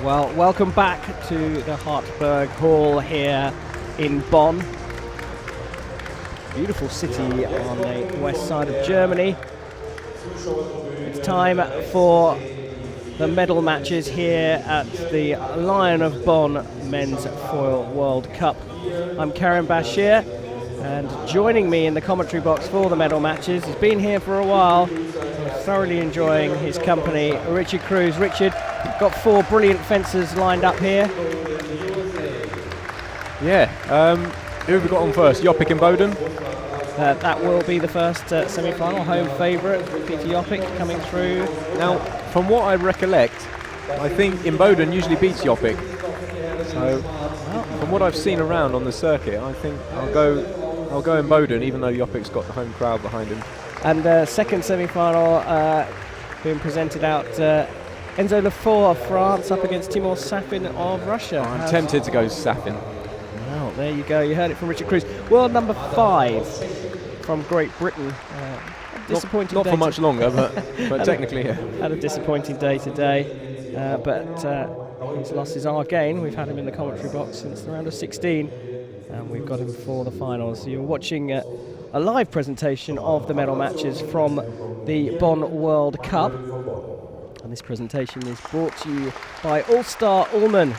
Well, welcome back to the Hartberg Hall here in Bonn. Beautiful city on the west side of Germany. It's time for the medal matches here at the Lion of Bonn Men's Foil World Cup. I'm Karim Bashir, and joining me in the commentary box for the medal matches, he's been here for a while, thoroughly enjoying his company, Richard Cruz. Richard, got four brilliant fencers lined up here. Yeah, who have we got on first? Jopik and Boden? That will be the first semi-final. Home favourite, Peter Jopik coming through. Now, from what I recollect, I think Imboden usually beats Jopik. So, from what I've seen around on the circuit, I think I'll go Imboden, even though Jopik's got the home crowd behind him. And second semi-final being presented out. Enzo Lefort of France up against Timur Safin of Russia. I'm tempted to go Safin. Well, there you go. You heard it from Richard Cruz. World number 5 from Great Britain. Disappointing. Not for much longer, but technically, yeah. Had a disappointing day today, but his losses are gain. We've had him in the commentary box since the round of 16, and we've got him for the finals. So you're watching a live presentation of the medal matches from the Bonn World Cup. And this presentation is brought to you by All Star Ullmann,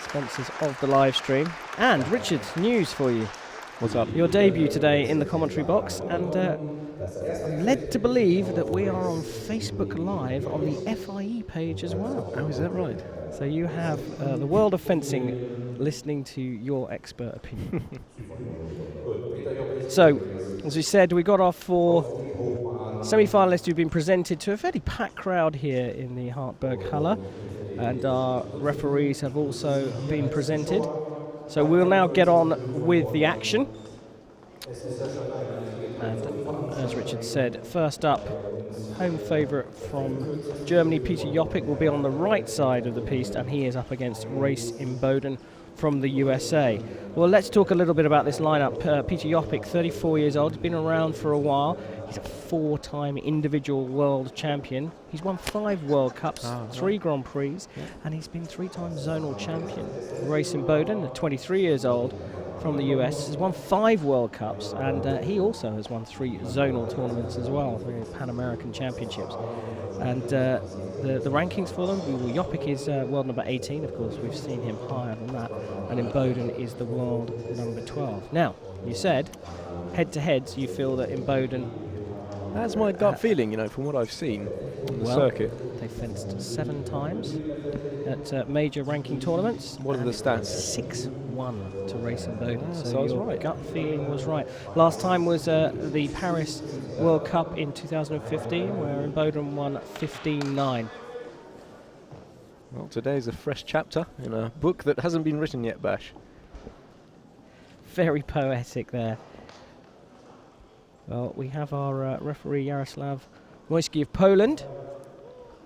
sponsors of the live stream. And Richard, news for you. What's up? Your debut today in the commentary box, and I'm led to believe that we are on Facebook Live on the FIE page as well. Oh, is that right? So you have the world of fencing listening to your expert opinion. So, as we said, we got our 4 semi-finalists who've been presented to a fairly packed crowd here in the Hartberg Halle, and our referees have also been presented. So we'll now get on with the action. And as Richard said, first up, home favourite from Germany, Peter Jopik, will be on the right side of the piste, and he is up against Race Imboden from the USA. Well, let's talk a little bit about this lineup. Peter Jopik, 34 years old, he's been around for a while. He's a 4-time individual world champion. He's won 5 World Cups, 3 Grand Prix, and he's been 3-time zonal champion. Race Imboden, 23 years old, from the US, has won 5 World Cups, and he also has won 3 zonal tournaments as well, 3 Pan American Championships. And the rankings for them, Jopik is world number 18, of course, we've seen him higher than that, and Imboden is the world number 12. Now, you said, head-to-heads, you feel that Imboden... That's my gut feeling, from what I've seen on the circuit. They fenced 7 times at major ranking tournaments. What are the stats? 6-1 to Race Imboden. So I was your right. Gut feeling was right. Last time was the Paris World Cup in 2015, where Imboden won 15-9. Well, today's a fresh chapter in a book that hasn't been written yet, Bash. Very poetic there. Well, we have our referee Jaroslav Moyski of Poland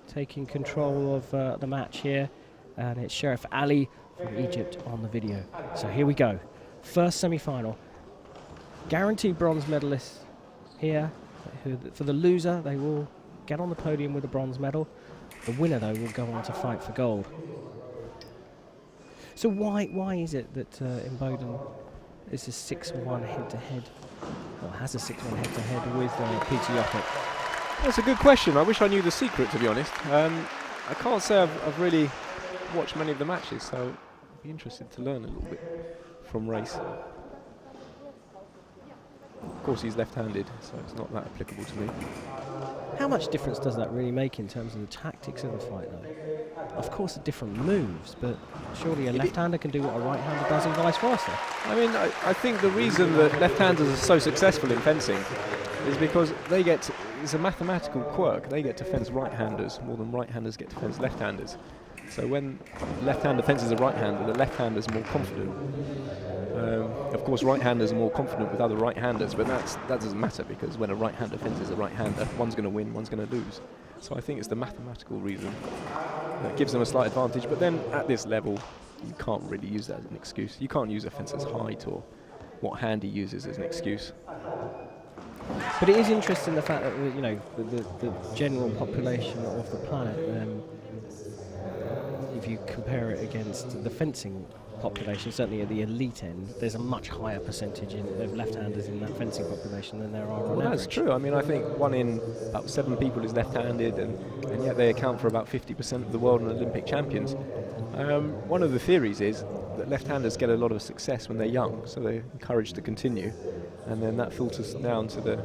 taking control of the match here, and it's Sheriff Ali from Egypt on the video. So here we go. First semi-final. Guaranteed bronze medalists here. For the loser, they will get on the podium with a bronze medal. The winner, though, will go on to fight for gold. So why is it that Imboden is a 6-1 head-to-head? Well, has a 6-1 head-to-head with Peter Jopik? That's a good question. I wish I knew the secret, to be honest. I can't say I've really watched many of the matches, so I'd be interested to learn a little bit from Race. Of course, he's left-handed, so it's not that applicable to me. How much difference does that really make in terms of the tactics of the fight, though? Of course, the different moves, but surely a left-hander can do what a right-hander does and vice versa. I mean, I think the reason that left-handers are so successful in fencing is because it's a mathematical quirk. They get to fence right-handers more than right-handers get to fence left-handers. So when left-hander fences a right-hander, the left-hander's more confident. Of course, right-handers are more confident with other right-handers, but that doesn't matter, because when a right-hander fences a right-hander, one's going to win, one's going to lose. So I think it's the mathematical reason that gives them a slight advantage. But then at this level, you can't really use that as an excuse. You can't use a fencer's height or what hand he uses as an excuse. But it is interesting the fact that the general population of the planet if you compare it against the fencing population, certainly at the elite end, there's a much higher percentage of left-handers in that fencing population than there are on Well, average. that's true. I mean, I think 1 in about 7 people is left-handed, and yet they account for about 50% of the world and Olympic champions. One of the theories is that left-handers get a lot of success when they're young, so they're encouraged to continue, and then that filters down to the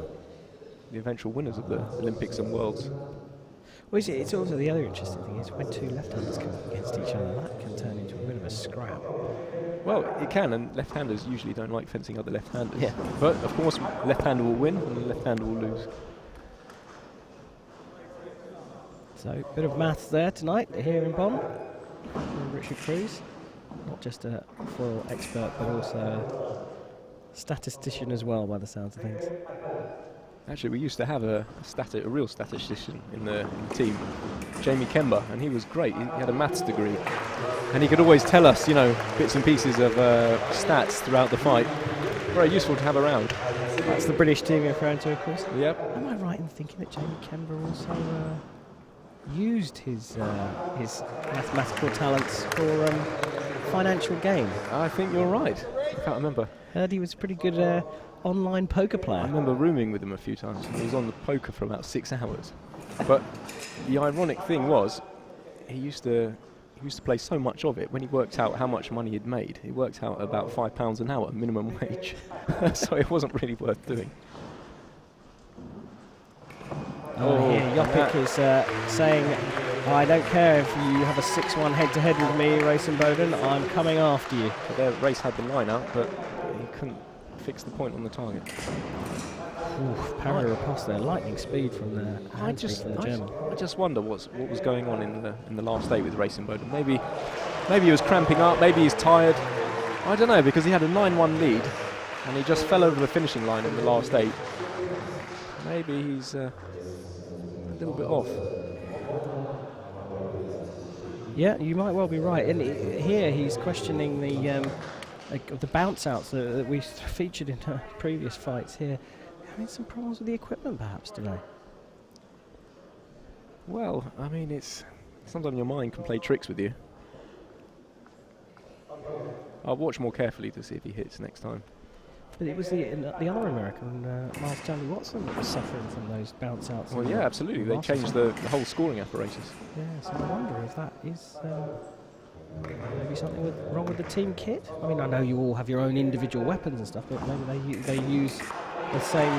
eventual winners of the Olympics and Worlds. Well, it's also the other interesting thing is when two left-handers come up against each other, that can turn into a bit of a scrap. Well, it can, and left-handers usually don't like fencing other left-handers. Yeah. But, of course, left-hander will win and the left-hander will lose. So, a bit of maths there tonight here in Bonn from Richard Cruz. Not just a foil expert, but also a statistician as well, by the sounds of things. Actually, we used to have a real statistician in the team, Jamie Kemba, and he was great. He had a maths degree, and he could always tell us, bits and pieces of stats throughout the fight. Very useful to have around. That's the British team you're referring to, of course. Yep. Am I right in thinking that Jamie Kemba also used his mathematical talents for financial gain? I think you're right. I can't remember. Heard he was a pretty good online poker player. I remember rooming with him a few times. He was on the poker for about 6 hours. But the ironic thing was, he used to play so much of it. When he worked out how much money he'd made, he worked out about £5 an hour minimum wage. So it wasn't really worth doing. Here Jopic is saying, I don't care if you have a 6-1 head-to-head with me, Racing Bowden, I'm coming after you. But their race had the line out, but he couldn't fix the point on the target. Parry riposte there, lightning speed from the German. I just wonder what was going on in the last 8 with Racing Bowden. Maybe he was cramping up, maybe he's tired. I don't know, because he had a 9-1 lead and he just fell over the finishing line in the last 8. Maybe he's a little bit off. Yeah, you might well be right. And here he's questioning the bounce outs that we featured in previous fights here. Having some problems with the equipment perhaps today. Well, I mean, it's sometimes your mind can play tricks with you. I'll watch more carefully to see if he hits next time. But it was the other American, Miles Stanley Watson, that was suffering from those bounce outs. Well, yeah, absolutely. They changed the whole scoring apparatus. Yeah, so I wonder if that is maybe something wrong with the team kit. I mean, I know you all have your own individual weapons and stuff, but maybe they use the same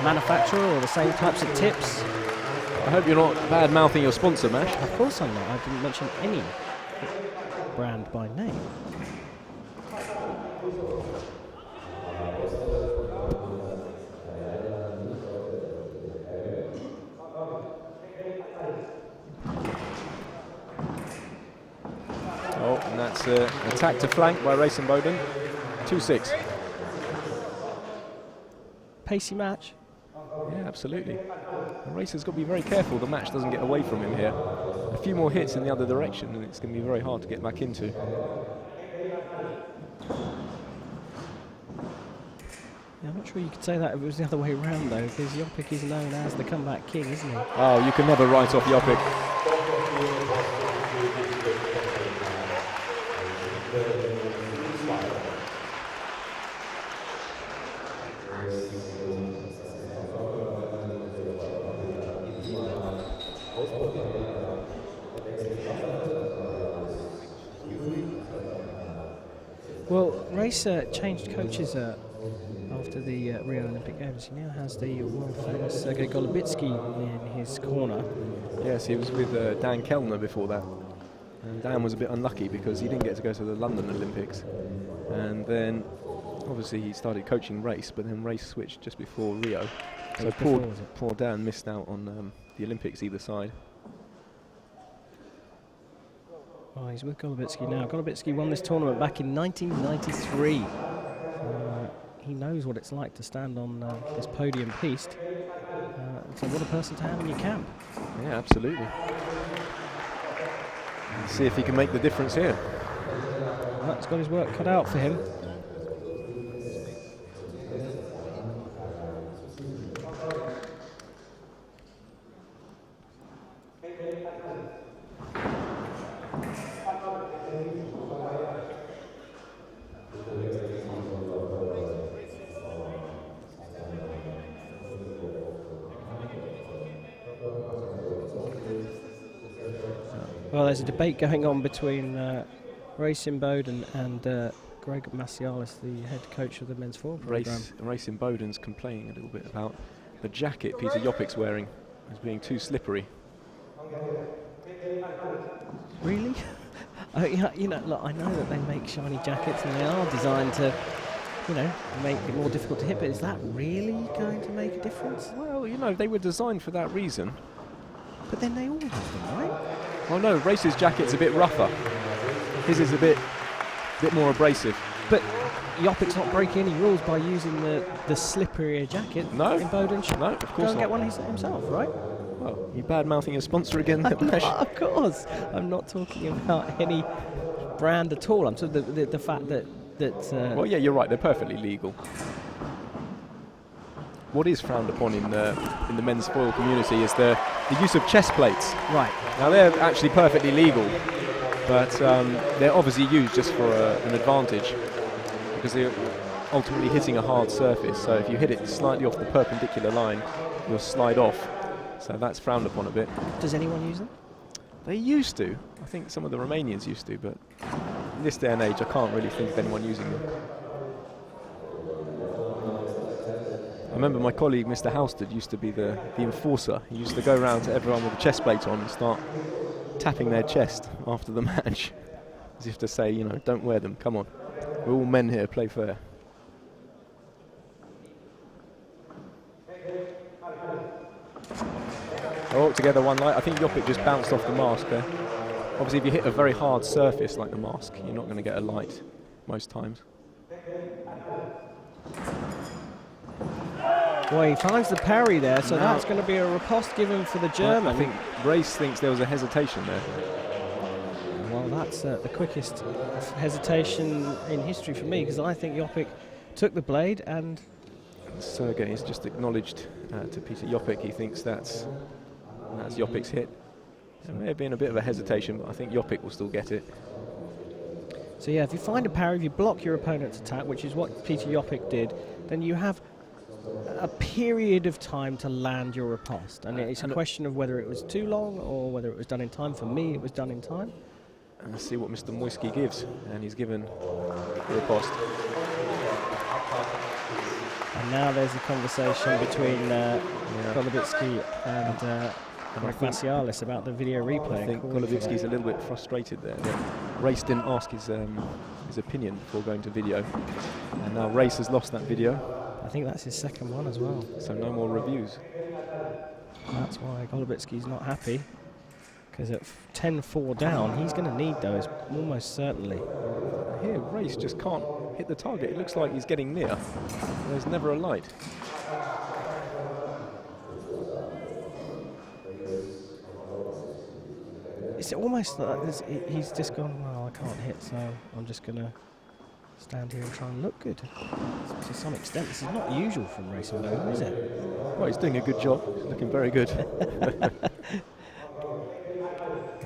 manufacturer or the same types of tips. I hope you're not bad-mouthing your sponsor, Mash. Of course I'm not. I didn't mention any brand by name. Oh, and that's an attack to flank by Racing Bowden. 2-6. Pacey match. Yeah, absolutely. The racer's got to be very careful the match doesn't get away from him here. A few more hits in the other direction and it's going to be very hard to get back into. Yeah, I'm not sure you could say that if it was the other way around though, because Jopic is known as the comeback king, isn't he? Oh, you can never write off Jopic. Well, Racer changed coaches after the Rio Olympic Games. He now has the world famous Sergei Golubitsky in his corner. Yes, he was with Dan Kellner before that. And Dan was a bit unlucky because he didn't get to go to the London Olympics. And then, obviously, he started coaching Race, but then Race switched just before Rio. So poor Dan missed out on the Olympics either side. Oh, he's with Golubitsky now. Golubitsky won this tournament back in 1993. He knows what it's like to stand on this podium piste. So what a person to have in your camp. Yeah, absolutely. Let's see if he can make the difference here. Well, he's got his work cut out for him. Well, there's a debate going on between Ray Simboden and Greg Macialis, the head coach of the men's four program. Race in Bowden's complaining a little bit about the jacket Peter Jopik's wearing as being too slippery. Really? You know, look, I know that they make shiny jackets and they are designed to, you know, make it more difficult to hit, but is that really going to make a difference? Well, you know, they were designed for that reason. But then they all have them, right? Well, no, Race's jacket's a bit rougher. His is a bit more abrasive. But Jopik's not breaking any rules by using the slipperier jacket. No. In Bowden. No, of course Go and not. get one himself, right? Well, you bad-mouthing your sponsor again there, Bash? Of course. I'm not talking about any brand at all. I'm talking the fact that well, yeah, you're right. They're perfectly legal. What is frowned upon in the men's foil community is the use of chest plates. Right. Now they're actually perfectly legal, but they're obviously used just for an advantage because they're ultimately hitting a hard surface. So if you hit it slightly off the perpendicular line, you'll slide off. So that's frowned upon a bit. Does anyone use them? They used to. I think some of the Romanians used to, but in this day and age, I can't really think of anyone using them. I remember my colleague, Mr. Halstead, used to be the enforcer. He used to go around to everyone with a chest plate on and start tapping their chest after the match, as if to say, you know, don't wear them, come on. We're all men here, play fair. Oh, together one light. I think Jopik just bounced off the mask there. Obviously, if you hit a very hard surface like the mask, you're not going to get a light most times. Well, he finds the parry there, so that's going to be a riposte given for the German. I think Race thinks there was a hesitation there. Well, that's the quickest hesitation in history for me, because I think Jopik took the blade and... Sergei has just acknowledged to Peter Jopik he thinks that's Jopik's hit. There may have been a bit of a hesitation, but I think Jopik will still get it. So yeah, if you find a parry, if you block your opponent's attack, which is what Peter Jopik did, then you have a period of time to land your riposte. And it's a question of whether it was too long or whether it was done in time. For me, it was done in time. And let's see what Mr. Moyski gives. And he's given the riposte. And now there's a conversation between Golubitsky and Macialis about the video replay. I think Golubitsky's a little bit frustrated there. Race didn't ask his opinion before going to video. And now Race has lost that video. I think that's his second one as well. So no more reviews. That's why Golubitsky's not happy. Because at 10-4 down, he's going to need those almost certainly. Here, Race just can't hit the target. It looks like he's getting near. There's never a light. It's almost like he's just gone, well, I can't hit, so I'm just going to stand here and try and look good. To some extent, this is not usual from Race and Bowden, is it? Well, he's doing a good job. He's looking very good.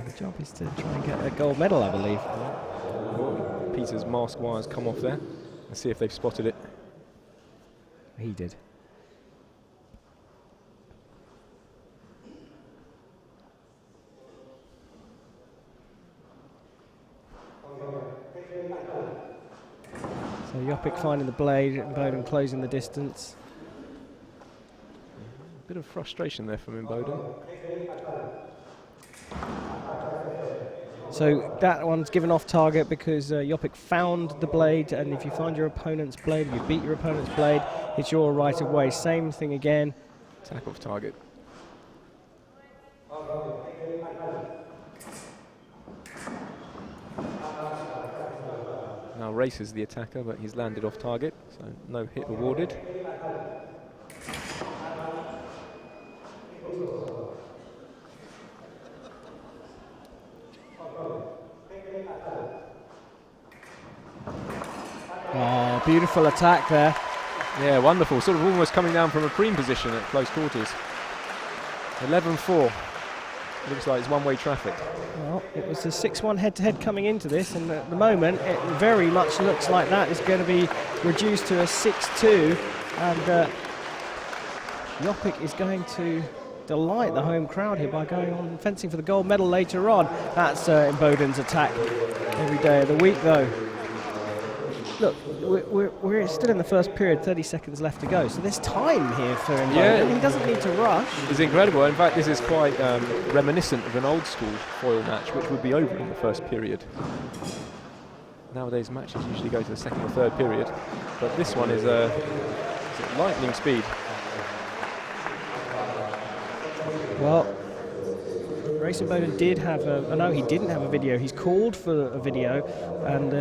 The job is to try and get a gold medal, I believe. Oh, Peter's mask wires come off there. Let's see if they've spotted it. He did. So Jopik finding the blade and Bowden closing the distance. A bit of frustration there from him, Bowden. So that one's given off target because Jopik found the blade, and if you find your opponent's blade, if you beat your opponent's blade, it's your right of way. Same thing again. Attack off target. Now Race is the attacker, but he's landed off target, so no hit awarded. Oh, beautiful attack there. Yeah, wonderful. Sort of almost coming down from a preen position at close quarters. 11-4. Looks like it's one-way traffic. Well, it was a 6-1 head-to-head coming into this, and at the moment it very much looks like that is going to be reduced to a 6-2, and Jopik is going to delight the home crowd here by going on and fencing for the gold medal later on. That's Boden's attack every day of the week, though. Look, we're still in the first period, 30 seconds left to go, so there's time here for him. Yeah. He doesn't need to rush. It's incredible. In fact, this is quite reminiscent of an old school foil match, which would be over in the first period. Nowadays, matches usually go to the second or third period, but this one is lightning speed. Well, Racing Boden did have no, he didn't have a video. He's called for a video, and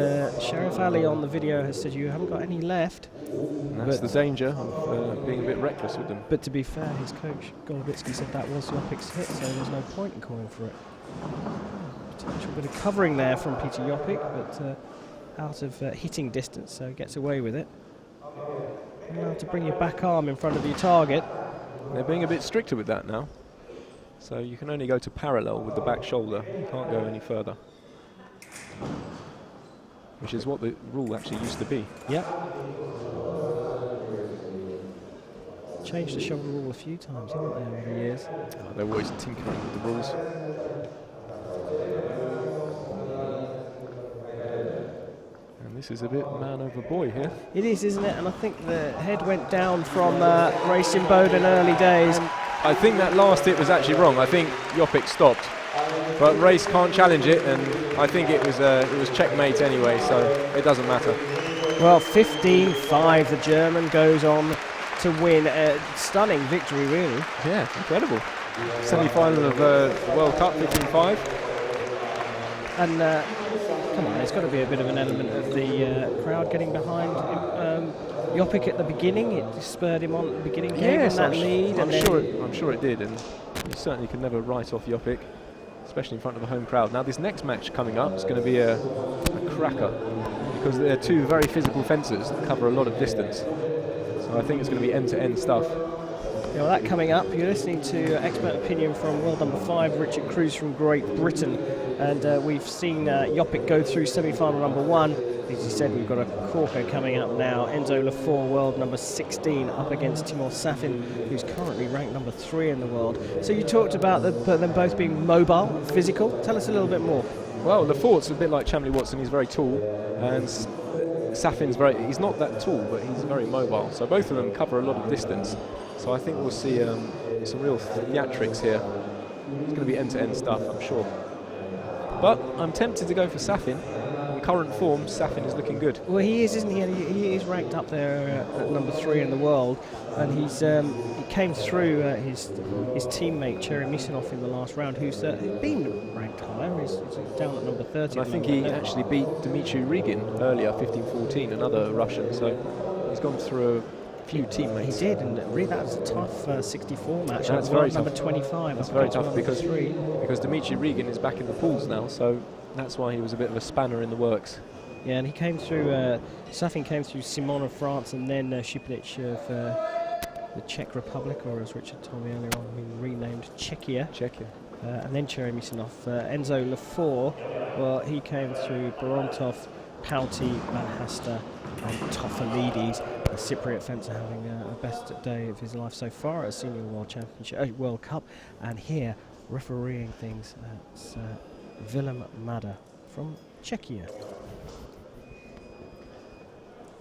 Sheriff Ali on the video has said you haven't got any left. And that's the danger of being a bit reckless with them. But to be fair, his coach Golubitsky said that was Jopik's hit, so there's no point in calling for it. Potential bit of covering there from Peter Jopik, but out of hitting distance, so gets away with it. Allowed to bring your back arm in front of your target. They're being a bit stricter with that now. So you can only go to parallel with the back shoulder. You can't go any further. Which is what the rule actually used to be. Yep. Changed the shoulder rule a few times, haven't they, over the years? Oh, they're always tinkering with the rules. And this is a bit man over boy here. It is, isn't it? And I think the head went down from Racing Boden early days. I think that last hit was actually wrong. I think Jopik stopped, but Race can't challenge it, and I think it was checkmate anyway, so it doesn't matter. Well, 15-5, the German goes on to win a stunning victory, really. Yeah, incredible. Semi-final of World Cup, 15-5. And come on, there's got to be a bit of an element of the crowd getting behind Jopik at the beginning. It spurred him on at the beginning, gave him that lead. I'm sure it did, and you certainly can never write off Jopik, especially in front of a home crowd. Now this next match coming up is going to be a cracker, because they're two very physical fencers that cover a lot of distance. So I think it's going to be end-to-end stuff. Yeah, well, that coming up, you're listening to expert opinion from world number 5, Richard Cruz from Great Britain. And we've seen Jopik go through semi-final number 1. As you said, we've got a corker coming up now. Enzo Lefort, world number 16, up against Timur Safin, who's currently ranked number 3 in the world. So you talked about them both being mobile, physical. Tell us a little bit more. Well, Lefort's a bit like Chamley Watson. He's very tall, and Safin's he's not that tall, but he's very mobile. So both of them cover a lot of distance. So I think we'll see some real theatrics here. It's going to be end-to-end stuff, I'm sure. But I'm tempted to go for Safin. In current form, Safin is looking good. Well, he is, isn't he? And he is ranked up there at number 3 in the world. And he came through his teammate Cherry Misanov in the last round, who's been ranked higher. He's down at number 30. And I think he actually beat Dmitry Rigin earlier, 15-14, another Russian. So he's gone through a few teammates. He did, and really that was a tough 64 match. That's very tough. Number 25. That's very tough because Dmitry Rigin is back in the pools now, so that's why he was a bit of a spanner in the works. Yeah, and he came through, Safin came through Simon of France, and then Šipnić of the Czech Republic, or as Richard told me earlier on, we renamed Czechia. And then Cherry Misanov. Enzo Lefort, well, he came through Borontov, Pauti, Van Haster, and Tofalides. A Cypriot fencer having the best day of his life so far at Senior World Championship, World Cup. And here, refereeing things, it's Willem Mada from Czechia.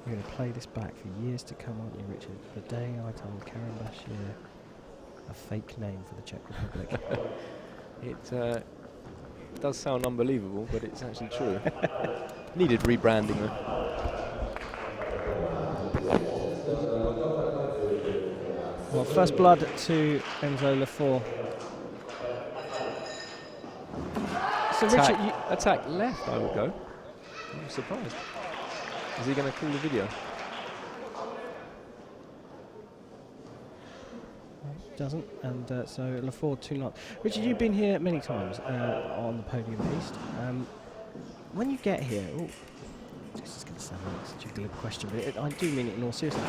You're going to play this back for years to come, aren't you, Richard? The day I told Karen Bashir a fake name for the Czech Republic. It does sound unbelievable, but it's actually true. Needed rebranding though. Well, first blood to Enzo Lefort. So Richard, attack left, I would go. I'm surprised. Is he going to call the video? Doesn't, and so Lefort 2-0. Richard, you've been here many times on the podium piste. When you get here, this is going to sound like such a glib question, but I do mean it in all seriousness.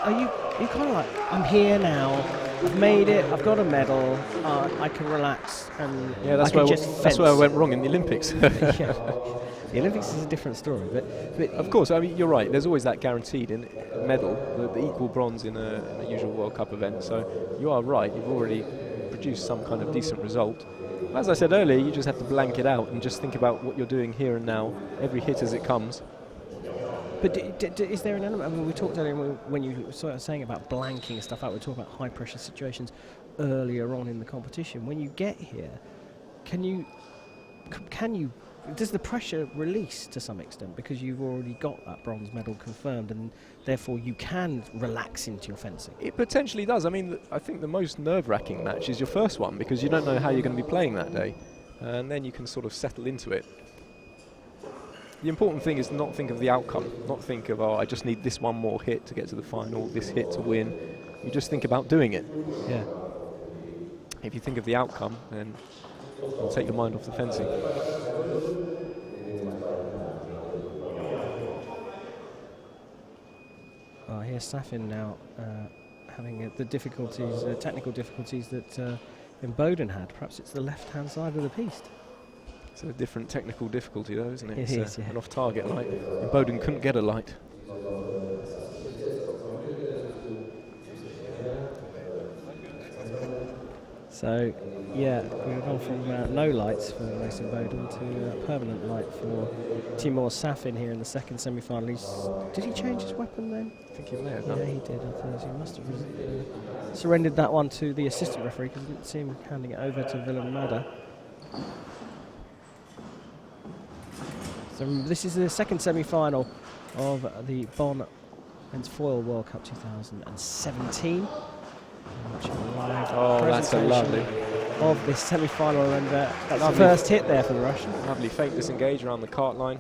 Are you kind of like, I'm here now, I've made it, I've got a medal, I can relax, and yeah, that's where I went wrong in the Olympics. Yeah. The Olympics is a different story, but of course, I mean, you're right. There's always that guaranteed medal, the equal bronze in a usual World Cup event. So you are right. You've already produce some kind of decent result. As I said earlier, you just have to blank it out and just think about what you're doing here and now, every hit as it comes. But is there an element? I mean, we talked earlier when you were sort of saying about blanking stuff out. We talked about high pressure situations earlier on in the competition. When you get here, can you? Does the pressure release to some extent because you've already got that bronze medal confirmed, and therefore you can relax into your fencing? It potentially does. I mean, I think the most nerve-wracking match is your first one because you don't know how you're going to be playing that day, and then you can sort of settle into it. The important thing is to not think of the outcome, not think of, oh, I just need this one more hit to get to the final, this hit to win. You just think about doing it. Yeah. If you think of the outcome, then you'll take your mind off the fencing. Oh, here's Safin now having the difficulties, technical difficulties that Imboden had. Perhaps it's the left-hand side of the piste. It's a different technical difficulty though, isn't it? It is, yeah. An off-target light. Imboden couldn't get a light. So, yeah, we've gone from no lights for Racing Bowden to a permanent light for Timur Safin here in the second semi-final. Did he change his weapon then? I think he may have done. Yeah, he did. I think he must have surrendered that one to the assistant referee because I didn't see him handing it over to Willem Madder. So this is the second semi-final of the Bonn Men's Foil World Cup 2017. Oh, that's so lovely. Of this semi-final, and that's the first hit there for the Russian. Lovely fake disengage around the cart line.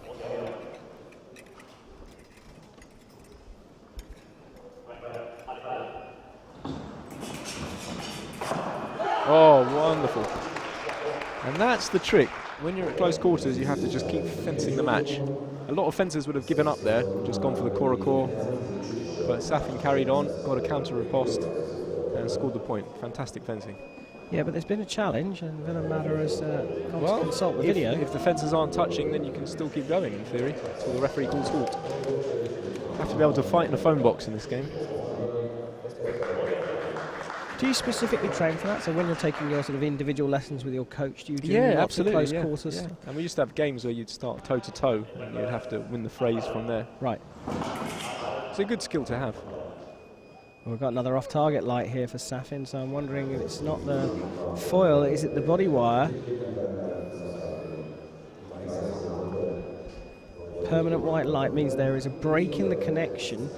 Oh, wonderful. And that's the trick. When you're at close quarters, you have to just keep fencing the match. A lot of fencers would have given up there, just gone for the core, but Safin carried on, got a counter riposte, and scored the point. Fantastic fencing. Yeah, but there's been a challenge, and Willem Madder has gone to consult the video. If the fences aren't touching, then you can still keep going, in theory, until the referee calls halt. You have to be able to fight in a phone box in this game. Do you specifically train for that? So when you're taking your sort of individual lessons with your coach, do you do absolutely, close quarters? Yeah. And we used to have games where you'd start toe-to-toe, and you'd have to win the phrase from there. Right. It's a good skill to have. Well, we've got another off-target light here for Safin, so I'm wondering if it's not the foil, is it the body wire? Permanent white light means there is a break in the connection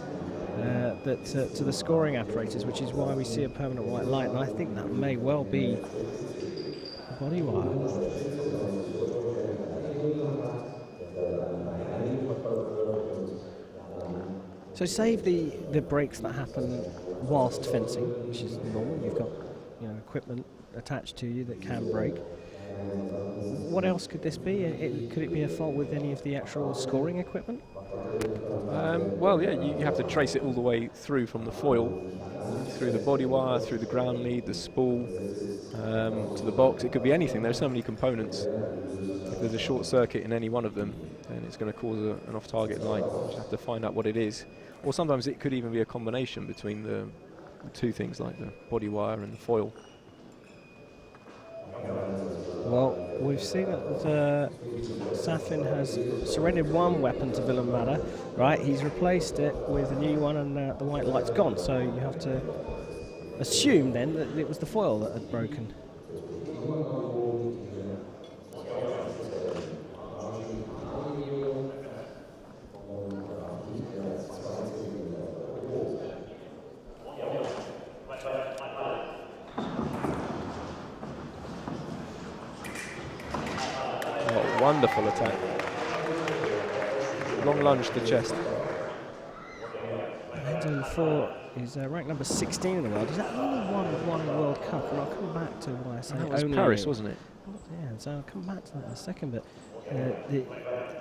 to the scoring apparatus, which is why we see a permanent white light, and I think that may well be the body wire. So save the breaks that happen whilst fencing, which is normal. You've got equipment attached to you that can break. What else could this be? Could it be a fault with any of the actual scoring equipment? Well, yeah, you have to trace it all the way through from the foil, through the body wire, through the ground lead, the spool, to the box. It could be anything. There are so many components. If there's a short circuit in any one of them, then it's going to cause an off-target light. You just have to find out what it is. Or sometimes it could even be a combination between the two things, like the body wire and the foil. Well, we've seen that Safin has surrendered one weapon to Willem Madder. Right, he's replaced it with a new one, and the white light's gone. So you have to assume then that it was the foil that had broken. Wonderful attack. Long lunge to chest. Enzo Four is ranked number 16 in the world. He's only won one World Cup, and I'll come back to why I say that was only. Paris, wasn't it? Yeah, so I'll come back to that in a second. But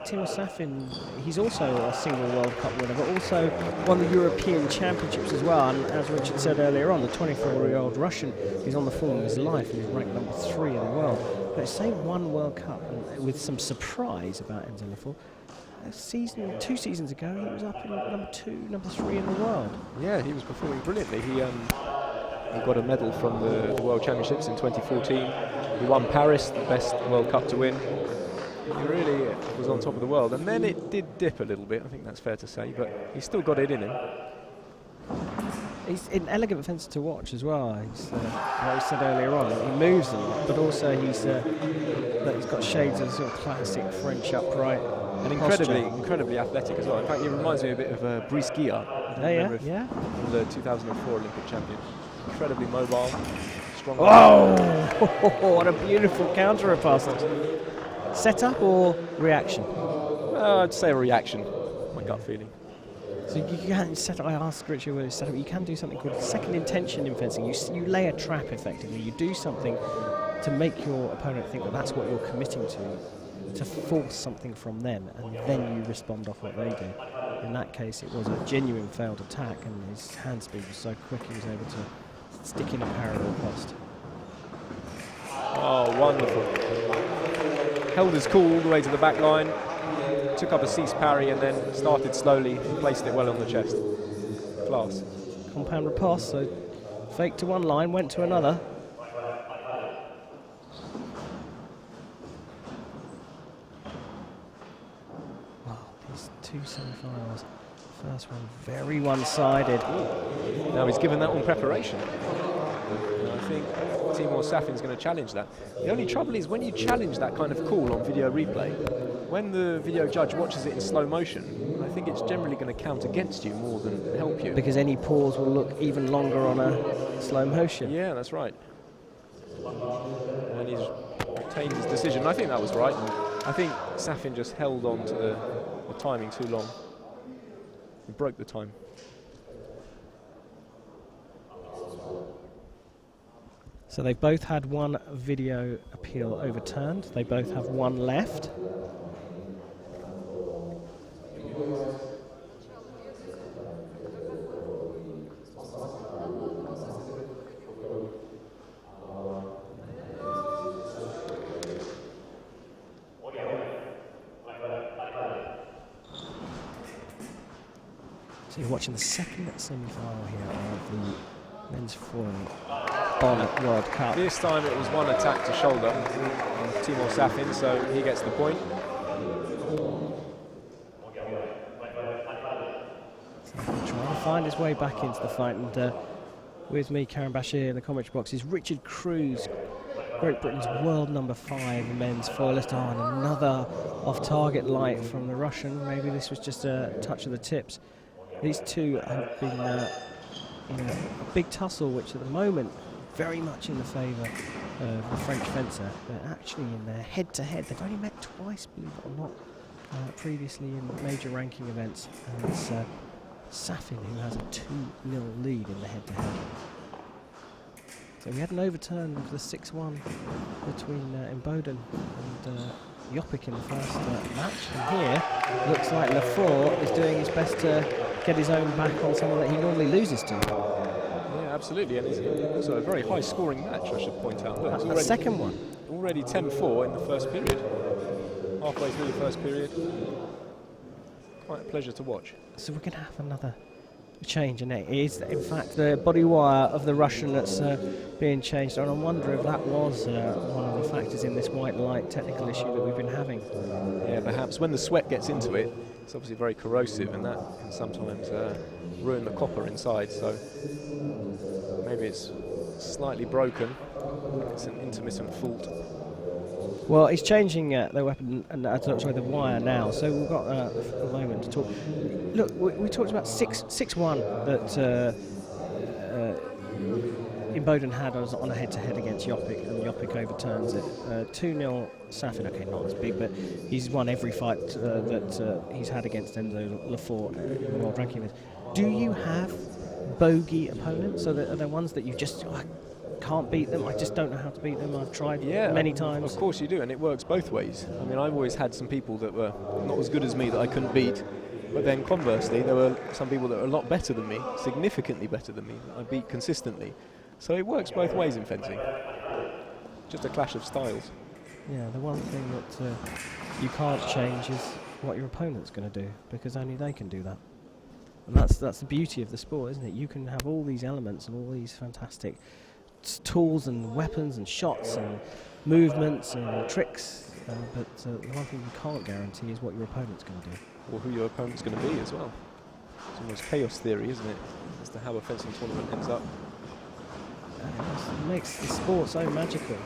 Timur Safin, he's also a single World Cup winner, but also won the European Championships as well. And as Richard said earlier on, the 24-year-old Russian is on the form of his life and he's ranked number 3 in the world. But say one World Cup, and with some surprise about Enzo Lefort. Two seasons ago, he was up in number 2, number 3 in the world. Yeah, he was performing brilliantly. He got a medal from the World Championships in 2014. He won Paris, the best World Cup to win. He really was on top of the world, and then it did dip a little bit, I think that's fair to say, but he still got it in him. He's an elegant fencer to watch as well. He's, like I said earlier on, he moves a lot, but also he's got shades of sort of classic French upright. And incredibly athletic as well. In fact, he reminds me a bit of Brice Guillard. Yeah. The 2004 Olympic champion. Incredibly mobile, strong. Oh, what a beautiful counter pass. Set-up or reaction? I'd say a reaction, my gut feeling. So you can set up, I asked Richard whether set up, you can do something called second intention in fencing. You lay a trap effectively. You do something to make your opponent think that that's what you're committing to force something from them, and then you respond off what they do. In that case, it was a genuine failed attack, and his hand speed was so quick he was able to stick in a parallel post. Oh, wonderful. Held his cool all the way to the back line, took up a cease parry and then started slowly, placed it well on the chest. Class. Compound riposte, so fake to one line, went to another. Wow, these two semi-finals. First one very one-sided. Now he's given that one preparation. I think Timur Safin's going to challenge that. The only trouble is when you challenge that kind of call on video replay, when the video judge watches it in slow motion, I think it's generally going to count against you more than help you. Because any pause will look even longer on a slow motion. Yeah, that's right. And he's retained his decision. I think that was right. I think Safin just held on to the timing too long. He broke the time. So they've both had one video appeal overturned. They both have one left. So you're watching the second semi-final here of the men's foil Bonn World Cup. This time it was one attack to shoulder on Timur Safin, so he gets the point. Trying to find his way back into the fight, and with me, Karen Bashir, in the commentary box is Richard Cruz, Great Britain's world number 5 men's foilist. Oh, and another off-target light from the Russian. Maybe this was just a touch of the tips. These two have been in a big tussle, which at the moment very much in the favour of the French fencer, but actually in their head-to-head, they've only met twice, believe it or not, previously in major ranking events, and it's Safin who has a 2-0 lead in the head-to-head. So we had an overturn of the 6-1 between Imboden and Jopik in the first match, and here looks like Lefort is doing his best to get his own back on someone that he normally loses to. Yeah, absolutely, and it's also a very high-scoring match, I should point out. Look, The second one. Already 10-4 in the first period. Halfway through the first period. Quite a pleasure to watch. So we're going to have another change, and it is, in fact, the body wire of the Russian that's being changed, and I wonder if that was one of the factors in this white light technical issue that we've been having. Yeah, perhaps when the sweat gets into it, it's obviously very corrosive, and that can sometimes ruin the copper inside, so maybe it's slightly broken. It's an intermittent fault. Well, he's changing the weapon, and sorry, the wire now. So we've got a moment to talk. Look, we talked about 6-1 that Imboden had on a head-to-head against Jopik, and Jopik overturns it. 2-0 Safin. Okay, not as big, but he's won every fight that he's had against Enzo Lefort in the world ranking list. Do you have bogey opponents? So are there ones that you just can't beat them? I just don't know how to beat them. I've tried many times. Of course you do, and it works both ways. I mean, I've always had some people that were not as good as me that I couldn't beat, but then conversely, there were some people that were a lot better than me, significantly better than me, that I beat consistently. So it works both ways in fencing. Just a clash of styles. Yeah, the one thing that you can't change is what your opponent's going to do, because only they can do that. And that's the beauty of the sport, isn't it? You can have all these elements and all these fantastic tools and weapons and shots and movements and tricks, but the one thing you can't guarantee is what your opponent's going to do. Or who your opponent's going to be as well. It's almost chaos theory, isn't it, as to how a fencing tournament ends up. It makes the sport so magical.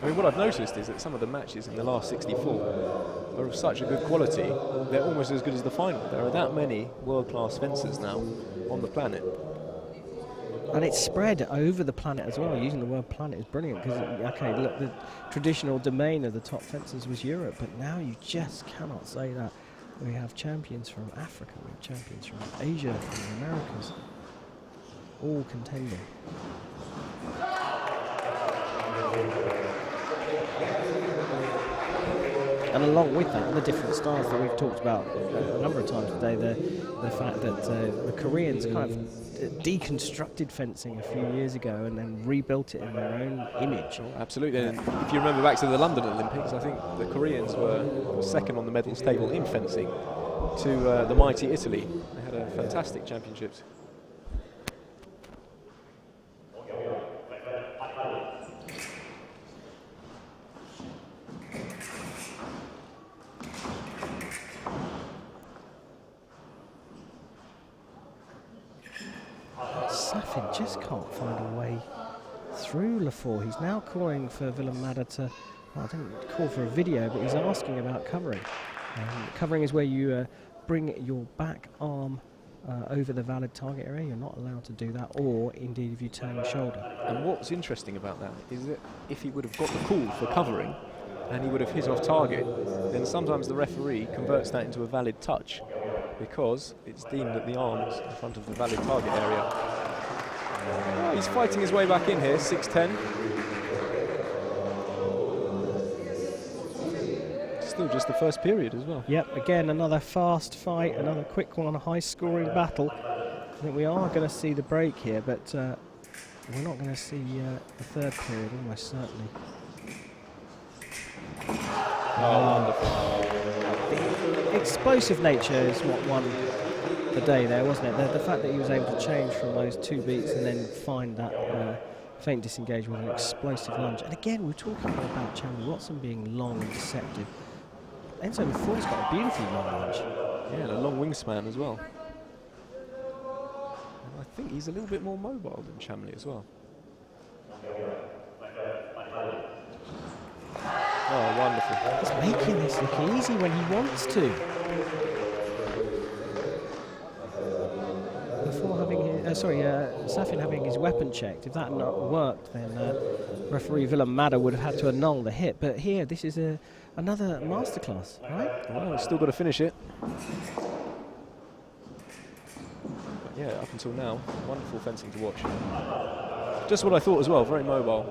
I mean, what I've noticed is that some of the matches in the last 64 are of such a good quality, they're almost as good as the final. There are that many world-class fencers now on the planet. And it's spread over the planet as well. Using the word planet is brilliant because, okay, look, the traditional domain of the top fencers was Europe, but now you just cannot say that. We have champions from Africa, we have champions from Asia, from the Americas, all contending. And along with that, the different styles that we've talked about a number of times today, the fact that the Koreans kind of deconstructed fencing a few years ago and then rebuilt it in their own image. Absolutely, and if you remember back to the London Olympics, I think the Koreans were second on the medals table in fencing to the mighty Italy. They had a fantastic championships. Safin just can't find a way through Lafort. He's now calling for Villamada to, well, I didn't call for a video, but he's asking about covering. Covering is where you bring your back arm over the valid target area. You're not allowed to do that, or indeed if you turn your shoulder. And what's interesting about that is that if he would have got the call for covering and he would have hit off target, then sometimes the referee converts that into a valid touch because it's deemed that the arm is in front of the valid target area. Oh, he's fighting his way back in here, 6-10. Still just the first period as well. Yep, again another fast fight, another quick one, a high-scoring battle. I think we are going to see the break here, but we're not going to see the third period, almost certainly. Oh, wonderful. The explosive nature is what won the day there, wasn't it? The fact that he was able to change from those 2 beats and then find that faint disengage with an explosive lunge. And again, we're talking about Chandler Watson being long and deceptive. Enzo Lafort's got a beautifully long lunge. Yeah, and a long wingspan as well. And I think he's a little bit more mobile than Chamley as well. Oh, wonderful. He's making this look easy when he wants to. Before having his, Safin having his weapon checked. If that had not worked, then referee Villamada would have had to annul the hit. But here, this is another masterclass, right? Well, he's still got to finish it. But yeah, up until now, wonderful fencing to watch. Just what I thought as well, very mobile.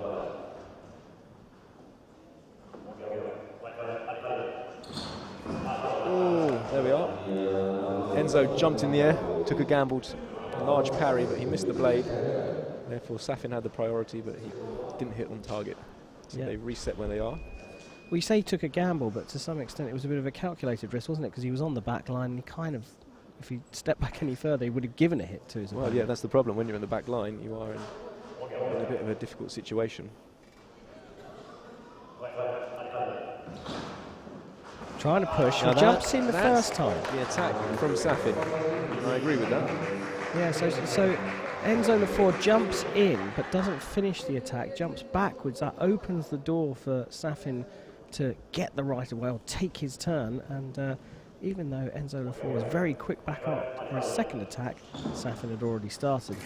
Oh, there we are. Enzo jumped in the air, took a gamble, a large parry, but he missed the blade. Therefore, Safin had the priority, but he didn't hit on target. So they reset where they are. We say he took a gamble, but to some extent it was a bit of a calculated risk, wasn't it? Because he was on the back line and he kind of, if he stepped back any further, he would have given a hit to his opponent. Well, yeah, that's the problem. When you're in the back line, you are in a bit of a difficult situation. Trying to push. Now He jumps in the first time. The attack from Safin. I agree with that. Yeah, so Enzo Lafort jumps in but doesn't finish the attack, jumps backwards. That opens the door for Safin to get the right of way or take his turn. And even though Enzo Lafort was very quick back up for his second attack, Safin had already started.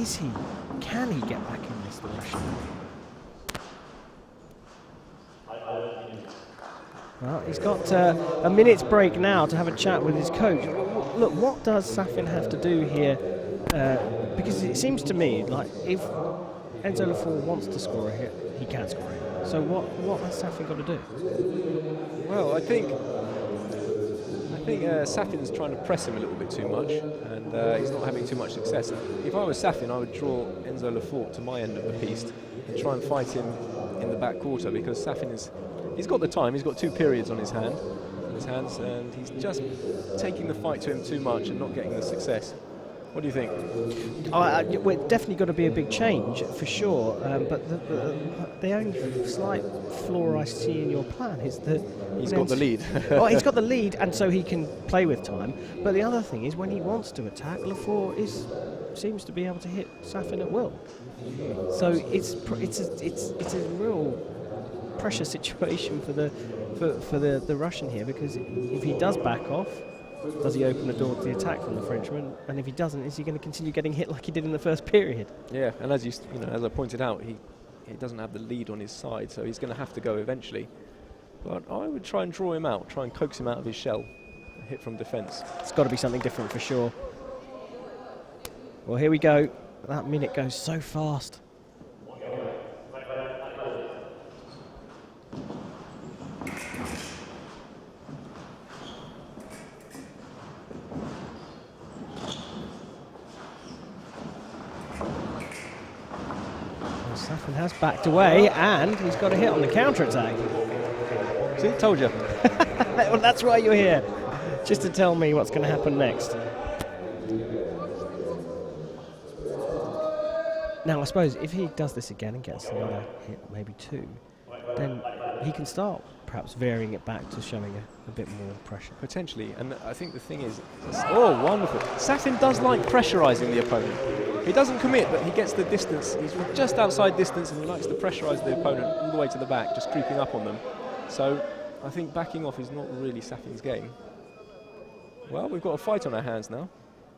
So can he get back in this, the Russian? Well, he's got a minute's break now to have a chat with his coach. Look, what does Safin have to do here? Because it seems to me like if Enzo Lafort wants to score a hit, he can score a hit. So what has Safin got to do? Well, I think Safin's trying to press him a little bit too much, and he's not having too much success. If I was Safin, I would draw Enzo Lafort to my end of the piste and try and fight him in the back quarter, because Safin he's got the time, he's got 2 periods on his hand, his hands, and he's just taking the fight to him too much and not getting the success. What do you think? Well, definitely got to be a big change for sure. But the only slight flaw I see in your plan is that He's got the lead. Well, he's got the lead, and so he can play with time. But the other thing is, when he wants to attack, Lafort seems to be able to hit Safin at will. So it's a real pressure situation for the Russian here, because if he does back off, does he open the door to the attack from the Frenchman? And if he doesn't, is he going to continue getting hit like he did in the first period? Yeah, and as as I pointed out, he doesn't have the lead on his side, so he's going to have to go eventually. But I would try and draw him out, try and coax him out of his shell, and hit from defence. It's got to be something different for sure. Well, here we go. That minute goes so fast. Safin has backed away, and he's got a hit on the counter-attack. See, told you. Well, that's why you're here, just to tell me what's going to happen next. Now, I suppose if he does this again and gets another hit, maybe two, then he can start perhaps varying it back to showing a bit more pressure. Potentially, and I think the thing is, oh, wonderful. Safin does like pressurising the opponent. He doesn't commit, but he gets the distance. He's just outside distance, and he likes to pressurise the opponent all the way to the back, just creeping up on them. So I think backing off is not really Safin's game. Well, we've got a fight on our hands now.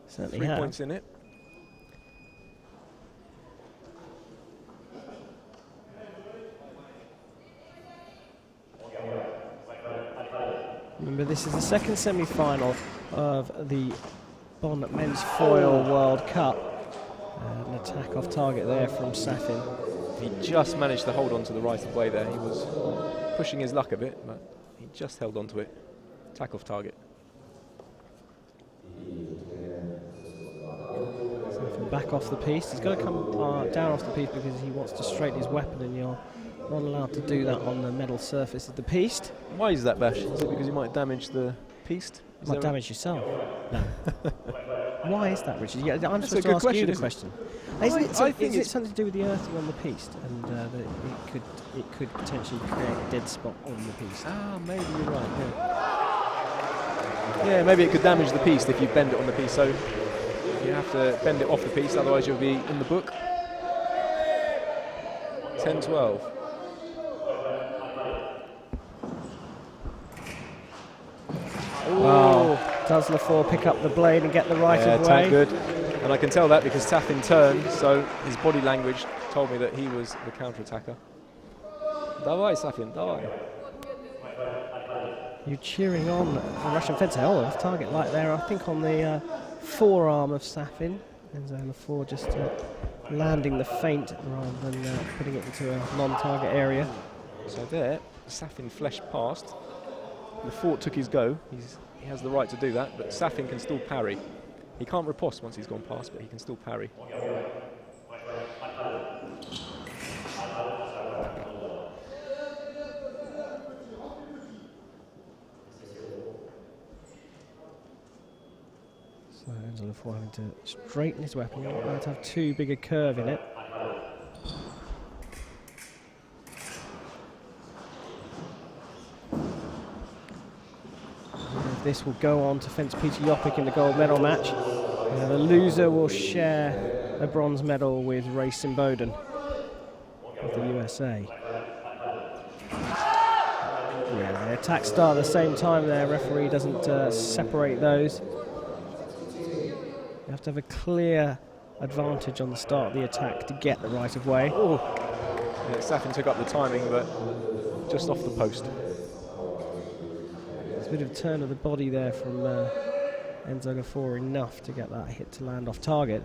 Certainly 3 have. points in it. Remember, this is the second semi-final of the Bonn Men's Foil World Cup. An attack off target there from Safin. He just managed to hold on to the right of way there. He was pushing his luck a bit, but he just held on to it. Attack off target. Safin back off the piece. He's got to come down off the piece because he wants to straighten his weapon, and you're not allowed to do that on the metal surface of the piece. Why is that, Bash? Is it because you might damage the piece? You might damage yourself. No. Why is that, Richard? Yeah, I'm That's supposed a to good ask question, you the isn't it? question. I think Is it it's something to do with the earthing on the piece, and that it could potentially create a dead spot on the piece? Ah, maybe you're right. Yeah. Yeah, maybe it could damage the piece if you bend it on the piece. So you have to bend it off the piece, otherwise you'll be in the book. 10-12. Wow. Does Lafort pick up the blade and get the right of way? Attack good. And I can tell that because Safin turned, so his body language told me that he was the counter-attacker. Davai, Safin, davai. You're cheering on the Russian fencer. Oh, off target light there, I think on the forearm of Safin. And so Lafort just landing the feint rather than putting it into a non-target area. So there, Safin fleshed past. Lafort took his go. He has the right to do that, but Safin can still parry. He can't riposte once he's gone past, but he can still parry. So Enzo Lafort having to straighten his weapon. Not allowed to have too big a curve in it. This will go on to fence Peter Yopik in the gold medal match. The loser will share a bronze medal with Ray Simboden of the USA. Yeah, the attacks start at the same time there. Referee doesn't separate those. You have to have a clear advantage on the start of the attack to get the right of way. Oh, yeah, Safin took up the timing, but just off the post. A bit of turn of the body there from Enzo Lafort, enough to get that hit to land off target.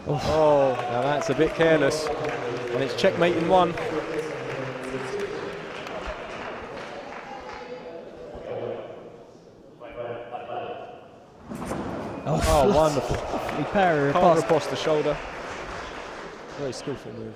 Oh, now that's a bit careless. And it's checkmate in one. Oh, wonderful. He parry Can't riposte the shoulder. Very skillful move.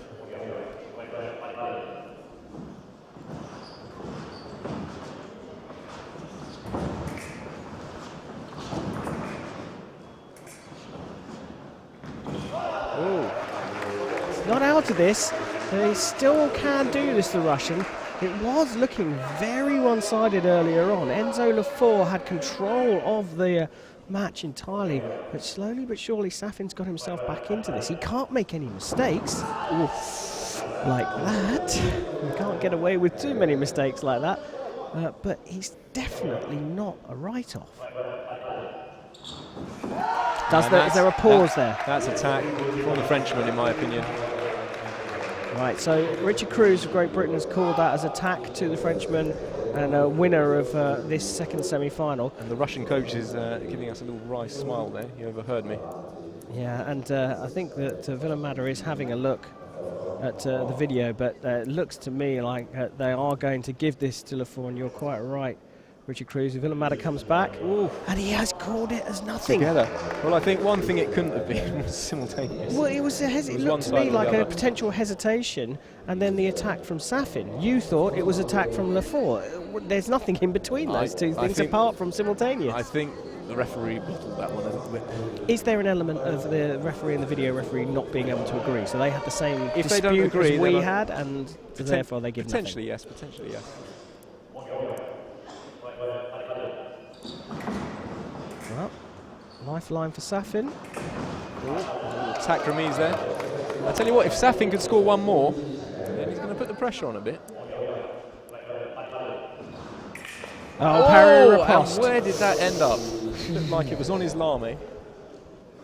out of this. They still can do this, the Russian. It was looking very one-sided earlier on. Enzo Lefort had control of the match entirely, but slowly but surely Safin's got himself back into this. He can't make any mistakes. Like that. He can't get away with too many mistakes like that, but he's definitely not a write-off. Is there a pause there? That's attack from the Frenchman, in my opinion. Right, so Richard Cruz of Great Britain has called that as attack to the Frenchman and a winner of this second semi-final. And the Russian coach is giving us a little wry smile there. He overheard me. Yeah, and I think that Villamada is having a look at the video, but it looks to me like they are going to give this to Lefort, and you're quite right, Richard Cruz. Villamada comes back, and he has called it as nothing. Together. Well, I think one thing it couldn't have been was simultaneous. Well, it looked to me like a potential hesitation, and then the attack from Safin. You thought it was attack from Lefort. There's nothing in between those two things apart from simultaneous. I think the referee bottled that one a little bit. Is there an element of the referee and the video referee not being able to agree? So they had the same if dispute they don't agree, as we had, and therefore they give potentially nothing. yes, potentially yes. Well, lifeline for Safin. Attack Ramiz there. I tell you what, if Safin could score one more, then he's going to put the pressure on a bit. Parry riposte. And where did that end up? Looked like it was on his lame.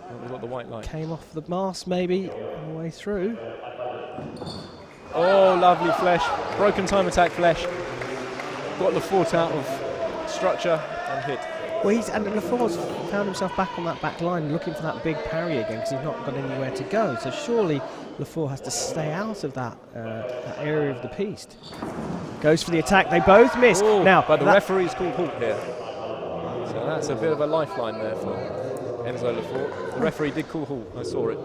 Oh, we've got the white light. Came off the mast maybe all the way through. Oh, lovely flesh. Broken time attack flesh. Got Lefort out of structure and hit. Well, Lefort's found himself back on that back line looking for that big parry again because he's not got anywhere to go. So surely Lefort has to stay out of that area of the piste. Goes for the attack. They both miss. Ooh, now, but the referee's called halt here. So that's a bit of a lifeline there for Enzo Lefort. The referee did call halt. I saw it.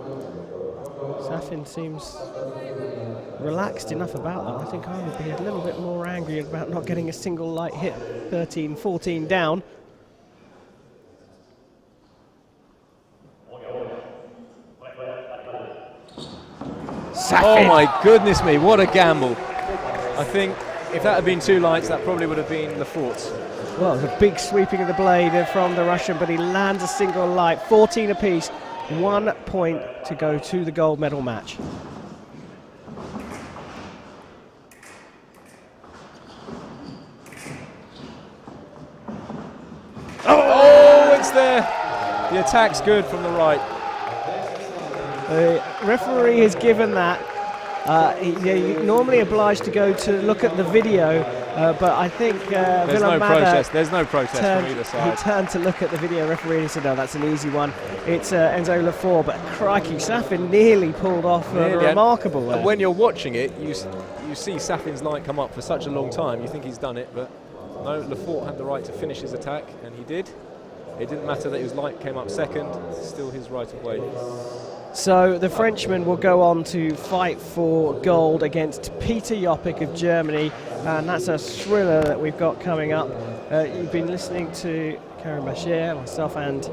Safin seems relaxed enough about that. I think I would be a little bit more angry about not getting a single light hit. 13-14 down. Safin. Oh my goodness me, what a gamble. I think if that had been 2 lights, that probably would have been Lefort's. Well, the big sweeping of the blade from the Russian, but he lands a single light. 14 apiece, 1 point to go to the gold medal match. Oh, it's there. The attack's good from the right. The referee has given that. You're normally obliged to go to look at the video, but I think there's no protest. There's no protest from either side. He turned to look at the video referee and said, "No, that's an easy one. It's Enzo Lefort." But crikey, Safin nearly pulled off remarkable. And when you're watching it, you see Safin's light come up for such a long time. You think he's done it, but no. Lefort had the right to finish his attack, and he did. It didn't matter that his light came up second. Still his right of way. So the Frenchman will go on to fight for gold against Peter Jopik of Germany, and that's a thriller that we've got coming up. You've been listening to Karen Bashir, myself, and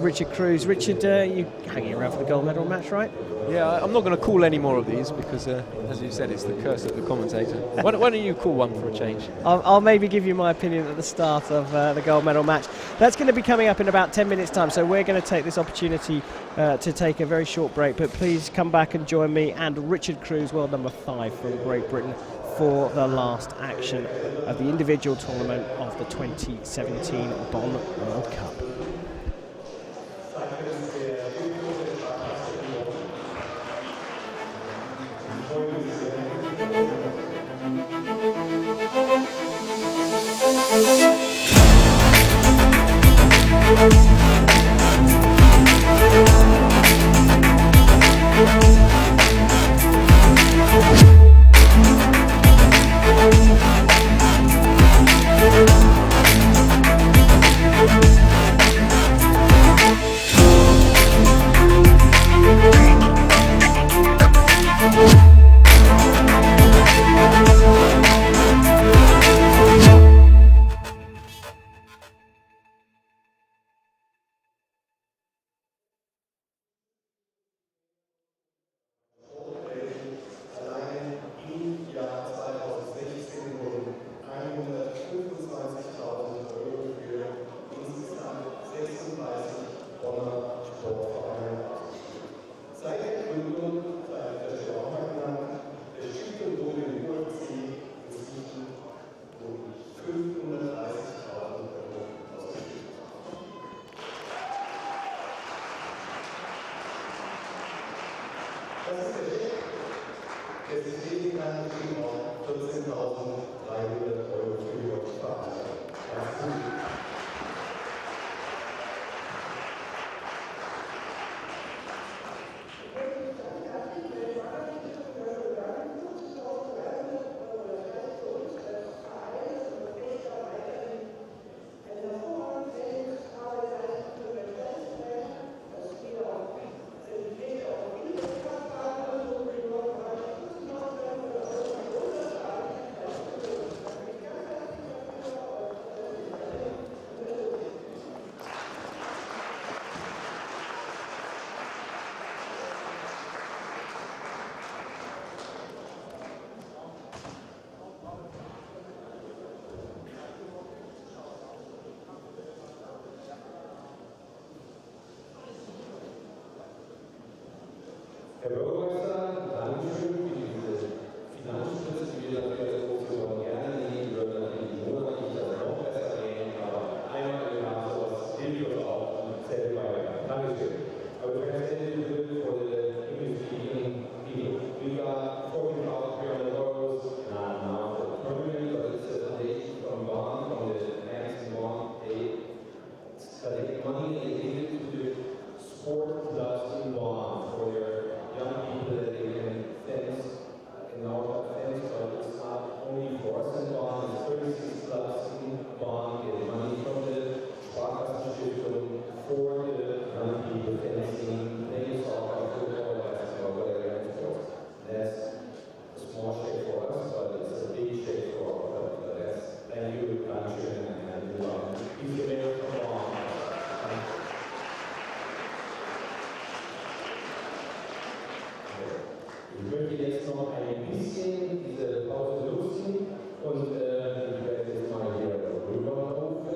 Richard Cruz. Richard, you hanging around for the gold medal match, right? Yeah, I'm not going to call any more of these because, as you said, it's the curse of the commentator. Why don't you call one for a change? I'll maybe give you my opinion at the start of the gold medal match. That's going to be coming up in about 10 minutes' time, so we're going to take this opportunity to take a very short break, but please come back and join me and Richard Cruz, world number 5 from Great Britain, for the last action of the individual tournament of the 2017 Bonn World Cup. Ich möchte jetzt noch ein bisschen diese Pause nutzen und ich werde jetzt mal hier rüberlaufen.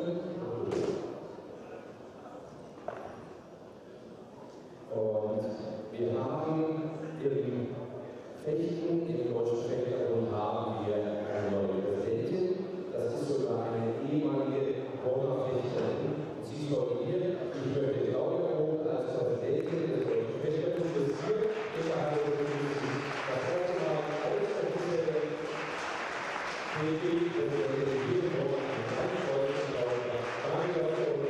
Und wir haben im Fechten, im deutschen Fechterbund haben wir eine neue Präsidentin. Das ist sogar eine ehemalige Bonner Fechterin. Sie ist heute hier. Ich möchte Claudia Roth als Präsidentin des deutschen Fechterbundes hier in der Halle begrüßen. Das erste Mal außergewöhnliche PG und der Regierung und ganz deutschen Claudia. Danke dafür und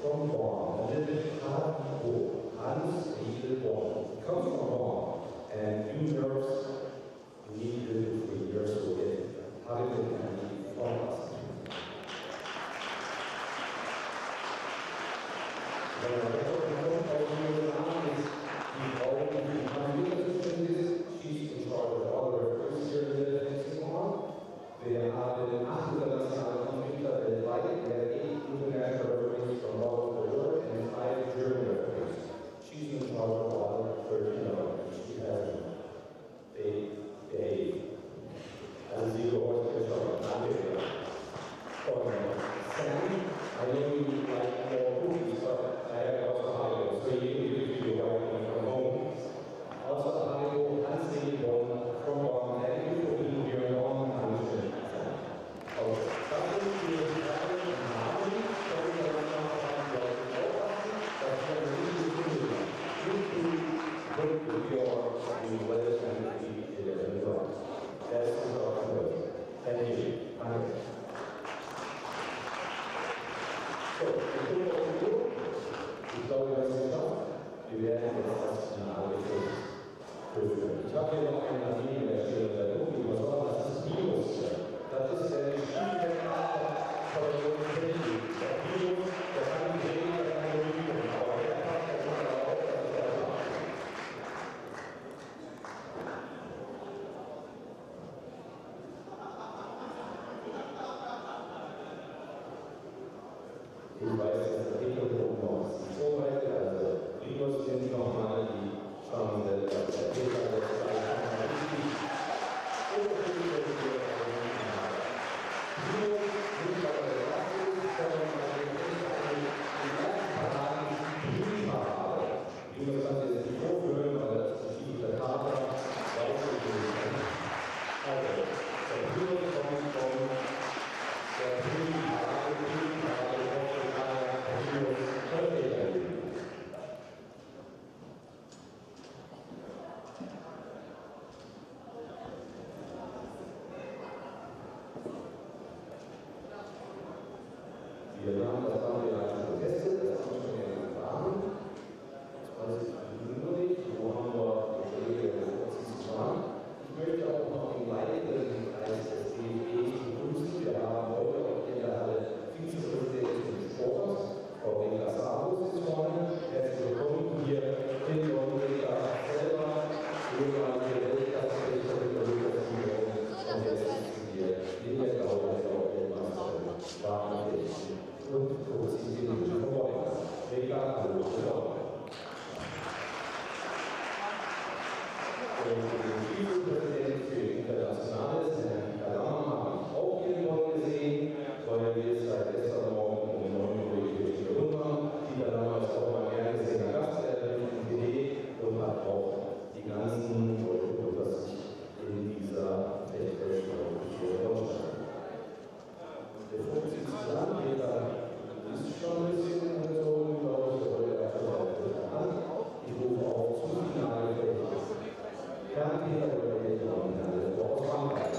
from Bonn, a little bit hard people, Hans Riedel Bonn. He comes from Bonn, and you nerves, you need a little bit of years to get Hagen and from us. She's in charge of all the recruits here in the Fencing. Wir haben 8 internationale Anbieter weltweit, we have 8 international referees from all over the world and 5 German referees. She's in charge of all 13 of them. She has they behave. Also sie gehört hier schon an Sam, I know you like more cookies, but I have also Hago, so you can do it from home. Also Hago, Hansi, Bonn, from Bonn, and you will be here in Bonn, Hansi. Thank you. Ich glaube, wir haben es geschafft. Wir werden jetzt das Finale durchführen. Ich habe hier noch eine Linie, der steht unter der Luft. Was war das? Das ist Minus. Das ist der Spielwerkart von der Technik. Der Minus, der kann nicht reden, der kann nur liegen. Aber der kann auch, das ist der Plan. Ich weiß, dass der Regel noch so weit, also Minus sind nochmal die Chancen der Peter, der Wir haben das haben wir getestet, das haben wir schon gefahren. 20 Minuten nicht, wo haben wir die Regel fahren. Ich möchte auch noch den weiteren Kreis des DFB begrüßen. Wir haben heute auch in der Halle Vizepräsidentin des Sports, Frau Rega Sabus ist vorne. Herzlich willkommen hier in Bonn, Rega selber, ehemalige Weltklasse-Richterin der Lukas-Siegerin und jetzt sitzen wir in der Glaube, der auch Weltmeisterin war. Und Position geworden. Rega, hallo, den Vizepräsidenten für Internationales, Herrn Kalama, habe ich auch hier in Bonn gesehen, weil wir seit gestern Morgen um 9 Uhr durch die Runde haben. Die Kalama ist auch mal gern gesehener Gast der PD und hat auch die ganzen Leute unter sich in dieser Fechtwelt für Deutschland. Der Punkt sieht zusammen, Peter ist schon ein bisschen angezogen, glaube ich, heute erst auf der Hand. Ich rufe auch zum Finale fertig. Herr Peter oder Peter und Herr aus Frankreich.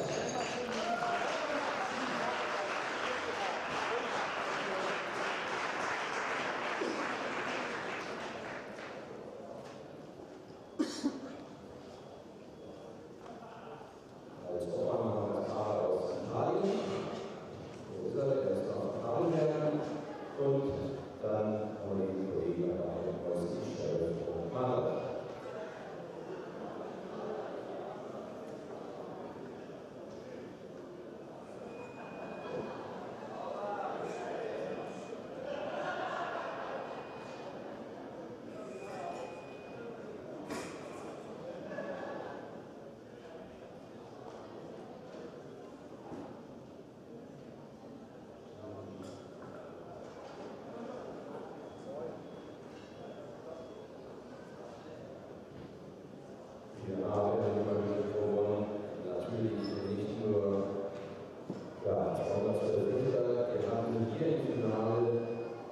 Als Opfer haben wir das Paar aus Italien. Wo ist er? Der ist aus Italien. Und dann haben wir die Kollegen dabei aus Israel und Malta. Wir haben immer wieder gewonnen, natürlich nicht nur sondern für Richter. Wir haben hier im Finale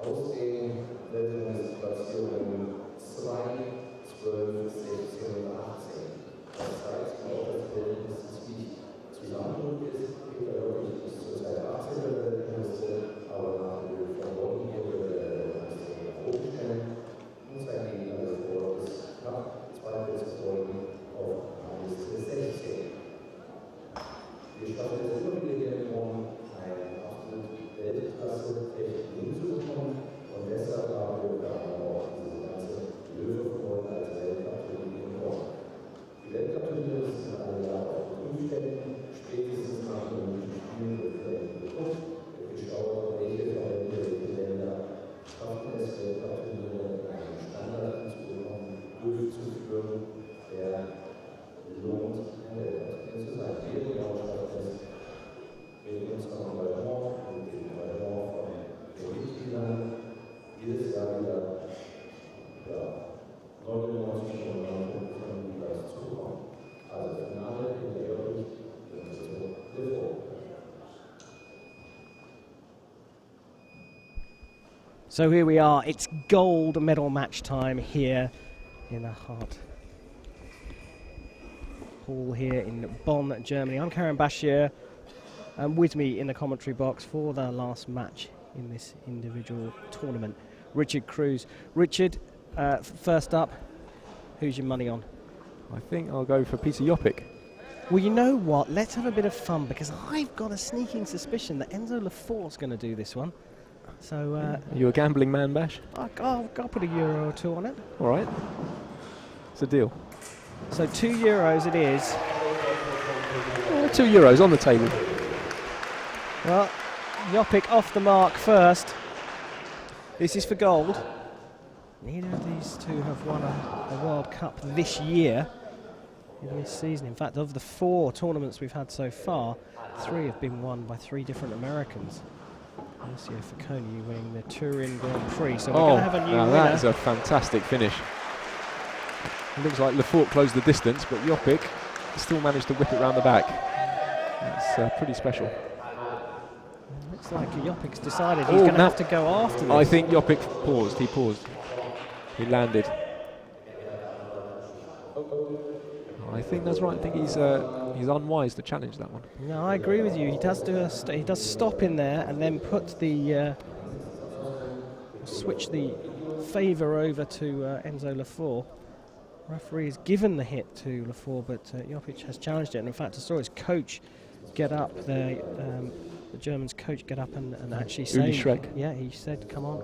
aus den Situationen 2, 12, 16 und 18. Das zeigt auch, das Verhältnis ist nicht zusammengerückt ist. Peter wirklich bis zur Zeit 18 der Weltmeister, aber nach dem von Bonn hier wird der Weltmeister hochstellen. Und sein Gegner davor ist knapp 2 Folgen auf Eis 16. Wir schaffen es immer wieder hier in Bonn, eine absolute Weltklasse-Fecht hinzubekommen. Und deshalb haben wir dann auch diese ganze Löwenfreude als Weltcup-Turnier in Bonn. Die Weltcup-Turniere sind alle Jahre auf Prüfständen. Spätestens nach den Olympischen Spielen wird vielleicht geguckt, wird geschaut, welche Verbände, welche Länder schaffen es, Weltcup-Turniere einen Standard hinzubekommen, durchzuführen, der lohnt, ein Weltcup-Turnier zu sein. Jede Jahr schafft es mit unserem Engagement und dem Engagement von den Mitgliedern jedes Jahr wieder 99,9% von jeweils zukommen. Also Finale in der Jörg So here we are, it's gold medal match time here in the Hart Hall here in Bonn, Germany. I'm Karen Bashir, and with me in the commentary box for the last match in this individual tournament. Richard Cruz. Richard, first up, who's your money on? I think I'll go for Peter Jopik. Well, you know what? Let's have a bit of fun, because I've got a sneaking suspicion that Enzo Lefort's going to do this one. So Are you a gambling man, Bash? I'll put €1 or 2 on it. All right. It's a deal. So €2 it is. €2 on the table. Well, Jopik off the mark first. This is for gold. Neither of these two have won a World Cup this year, in this season. In fact, of the 4 tournaments we've had so far, 3 have been won by 3 different Americans. Alessio Facconi winning the Turin Grand Prix. So we're going to have a new winner. That is a fantastic finish. It looks like Lefort closed the distance, but Jopik still managed to whip it round the back. That's pretty special. Looks like Jopik's decided he's going to have to go after this. I think Jopik paused. He paused. He landed. I think that's right. I think he's unwise to challenge that one. No, I agree with you. He does do he does stop in there and then put the switch the favour over to Enzo Lefort. Referee has given the hit to Lefort, but Jopik has challenged it. And in fact, I saw his coach get up there. The German's coach get up and actually say, yeah, he said, "Come on,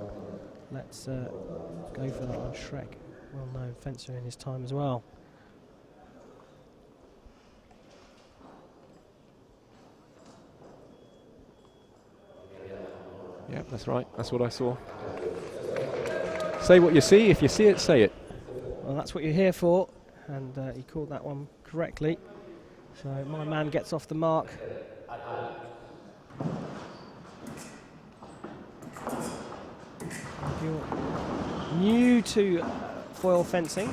let's go for that one." Schreck, well-known fencer in his time as well. Yeah, that's right. That's what I saw. Say what you see. If you see it, say it. Well, that's what you're here for, and he called that one correctly. So my man gets off the mark. If you're new to foil fencing.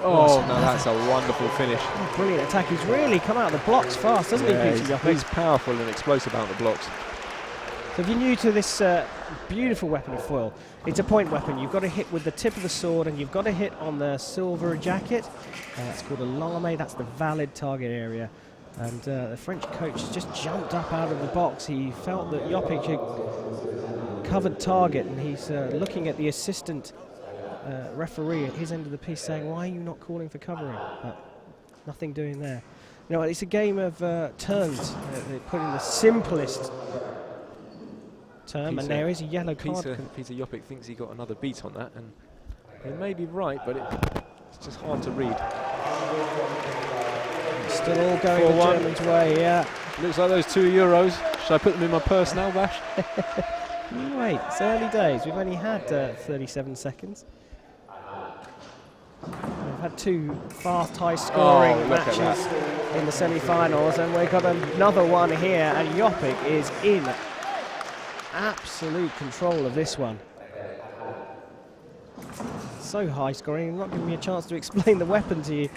Oh, no, that's a wonderful finish. Oh, brilliant attack. He's really come out of the blocks fast, doesn't he, Peter Jopik? He's powerful and explosive out of the blocks. So if you're new to this beautiful weapon of foil, it's a point weapon. You've got to hit with the tip of the sword, and you've got to hit on the silver jacket. That's called a lame. That's the valid target area. And the French coach just jumped up out of the box. He felt that Jopik had covered target, and he's looking at the assistant referee at his end of the piece saying, "Why are you not calling for covering?" But nothing doing there. You know, it's a game of turns. They put in the simplest term, and there is a yellow card. Peter Jopik thinks he got another beat on that, and he may be right, but it's just hard to read. Still all going the Germans' way, yeah. Looks like those €2. Should I put them in my purse now, Bash? Wait, it's early days. We've only had 37 seconds. We've had 2 fast, high-scoring matches in the semi-finals, and we've got another one here, and Jopik is in absolute control of this one. So high-scoring, not giving me a chance to explain the weapon to you.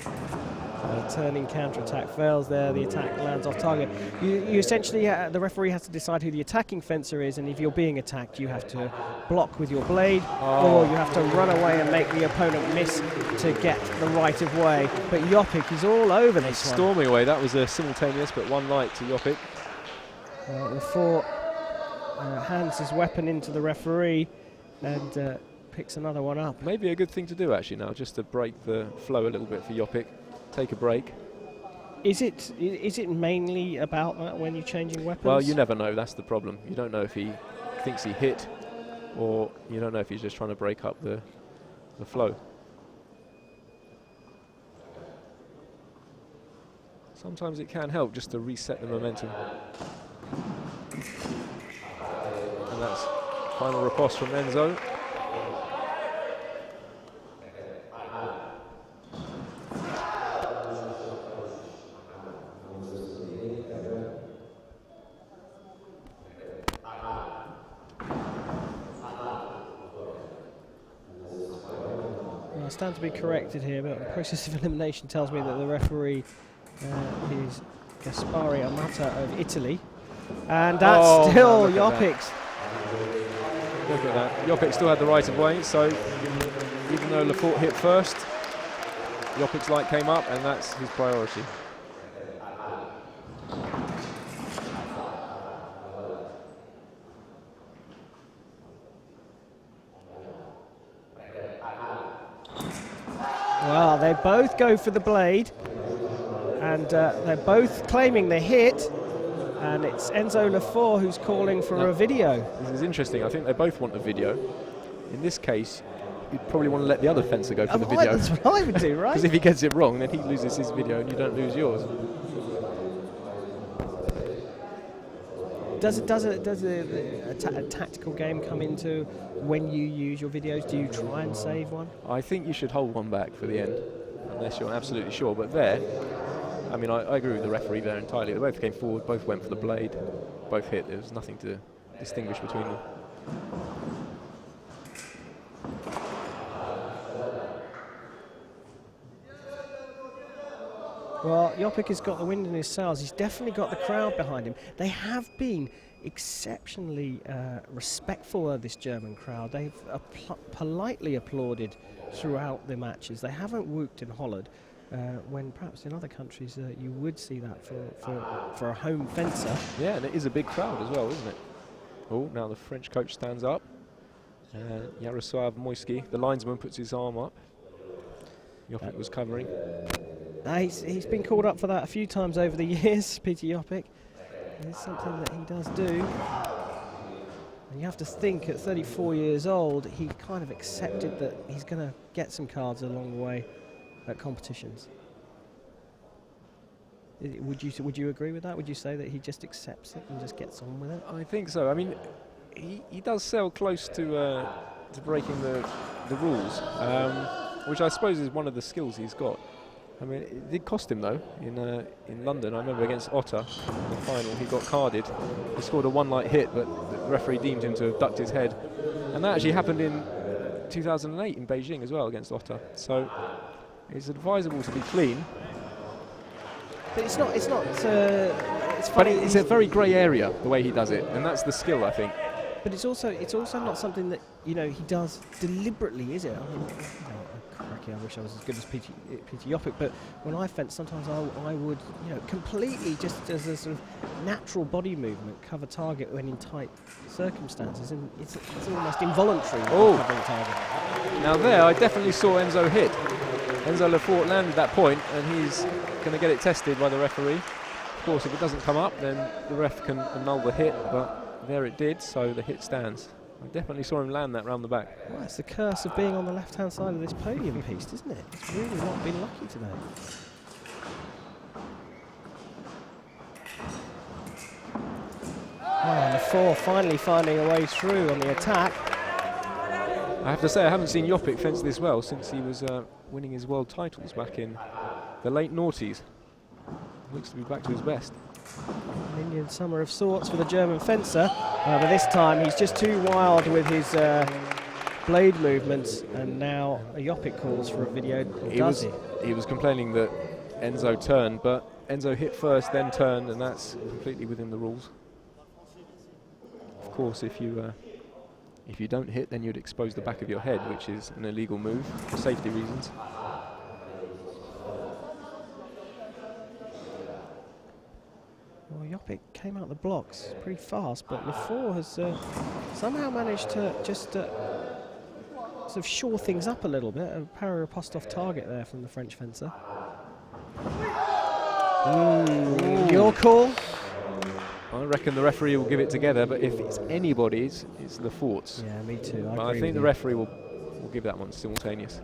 Turning counter-attack fails there, the attack lands off target. You essentially, the referee has to decide who the attacking fencer is, and if you're being attacked, you have to block with your blade, or you have to run away and make the opponent miss to get the right of way. But Jopik is all over this one. Storming away, that was a simultaneous, but one light to Jopik. Lefort hands his weapon into the referee and picks another one up. Maybe a good thing to do actually now, just to break the flow a little bit for Jopik. Take a break. Is it mainly about that when you're changing weapons? Well, you never know. That's the problem. You don't know if he thinks he hit, or you don't know if he's just trying to break up the flow. Sometimes it can help just to reset the momentum. And that's final riposte from Enzo. I stand to be corrected here, but the process of elimination tells me that the referee is Gaspari Amata of Italy, and that's still Jopik's. Look at that. Jopik still had the right of way, so even though Lefort hit first, Jopik's light came up, and that's his priority. Well, they both go for the blade, and they're both claiming the hit, and it's Enzo Lefort who's calling for a video. This is interesting. I think they both want a video. In this case, you'd probably want to let the other fencer go for the video. That's what I would do, right? Because if he gets it wrong, then he loses his video and you don't lose yours. Does a tactical game come into when you use your videos? Do you try and save one? I think you should hold one back for the end, unless you're absolutely sure. But there, I mean, I agree with the referee there entirely. They both came forward, both went for the blade, both hit. There was nothing to distinguish between them. Well, Jopik has got the wind in his sails. He's definitely got the crowd behind him. They have been exceptionally respectful of this German crowd. They've politely applauded throughout the matches. They haven't whooped and hollered, when perhaps in other countries you would see that for a home fencer. Yeah, and it is a big crowd as well, isn't it? Oh, now the French coach stands up. Yaroslav Moisky, the linesman, puts his arm up. Jopik was covering. He's been called up for that a few times over the years, Peter Jopik. It's something that he does do. And you have to think at 34 years old, he kind of accepted that he's going to get some cards along the way at competitions. Would you agree with that? Would you say that he just accepts it and just gets on with it? I think so. I mean, he does sail close to breaking the rules, which I suppose is one of the skills he's got. I mean, it did cost him though in London. I remember against Otter in the final, he got carded. He scored a one-light hit, but the referee deemed him to have ducked his head, and that actually happened in 2008 in Beijing as well against Otter. So it's advisable to be clean. But it's not. It's But funny. it's a very grey area the way he does it, and that's the skill, I think. But it's also not something that he does deliberately, is it? I mean, I wish I was as good as Peter Jopik, but when I fence, sometimes I would completely just as a sort of natural body movement cover target when in tight circumstances, and it's almost involuntary covering target. Now there, I definitely saw Enzo hit. Enzo Lefort landed that point, and he's going to get it tested by the referee. Of course, if it doesn't come up, then the ref can annul the hit, but there it did, so the hit stands. I definitely saw him land that round the back. Well, it's the curse of being on the left-hand side of this podium piece, isn't it? It's really not been lucky today. Oh, Lefort finally finding a way through on the attack. I have to say, I haven't seen Jopik fence this well since he was winning his world titles back in the late noughties. Looks to be back to his best. An Indian summer of sorts for the German fencer, but this time he's just too wild with his blade movements, and now Jopik calls for a video. He was complaining that Enzo turned, but Enzo hit first, then turned, and that's completely within the rules. Of course, if you don't hit, then you'd expose the back of your head, which is an illegal move for safety reasons. Well, Jopik came out the blocks pretty fast, but Lefort has somehow managed to just sort of shore things up a little bit. A parry-riposte off target there from the French fencer. Your call? I reckon the referee will give it together, but if it's anybody's, it's Lefort's. Yeah, me too. I think the referee will give that one simultaneous.